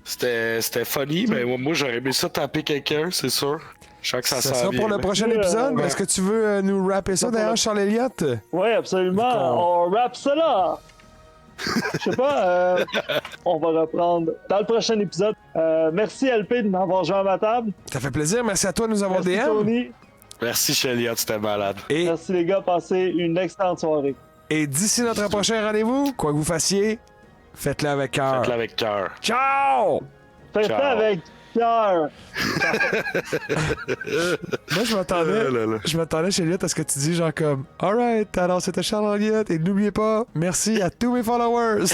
c'était funny, mais moi j'aurais aimé ça taper quelqu'un, c'est sûr. Je sens que ça Ça s'en sera vient. pour le prochain épisode. ouais. Est-ce que tu veux nous rapper ça Ça, pour d'ailleurs, le- Charles Elliott? Ouais, absolument. On rappe ça là. Je sais pas, on va reprendre dans le prochain épisode. Merci LP de m'avoir joué à ma table. Ça fait plaisir. Merci à toi de nous avoir Merci DM. Tony. Merci Cheliot, c'était malade. Et, Merci les gars, passez une excellente soirée. et d'ici notre prochain rendez-vous, quoi que vous fassiez, faites-le avec cœur. Faites-le avec cœur. Ciao! Faites Ciao. ça avec cœur. Moi, je m'attendais chez Elliott à ce que tu dis genre comme alright, alors c'était Charles Elliott et n'oubliez pas, merci à tous mes followers.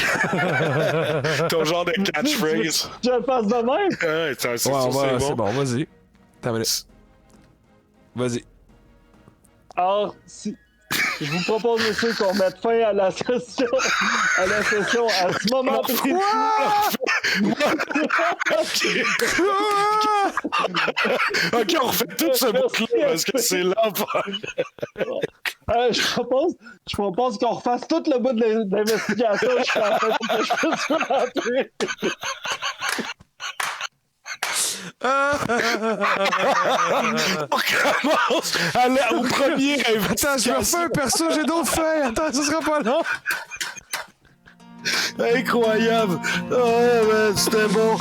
Ton genre de catchphrase. Je le passe de même. Ouais, c'est Ouais, c'est c'est bon. bon, vas-y. Attends une minute. Vas-y. Alors, je vous propose aussi qu'on mette fin à la session, à ce moment précis. Ok, on refait tout ce bout-là parce que c'est l'enfer. Je propose qu'on refasse tout le bout de l'investigation jusqu'à la fin pour que je puisse me rappeler. On commence au premier Attends, je me refais un perso, j'ai d'autres feuilles. Attends, ça sera pas long. Incroyable. Oh, man, c'était bon.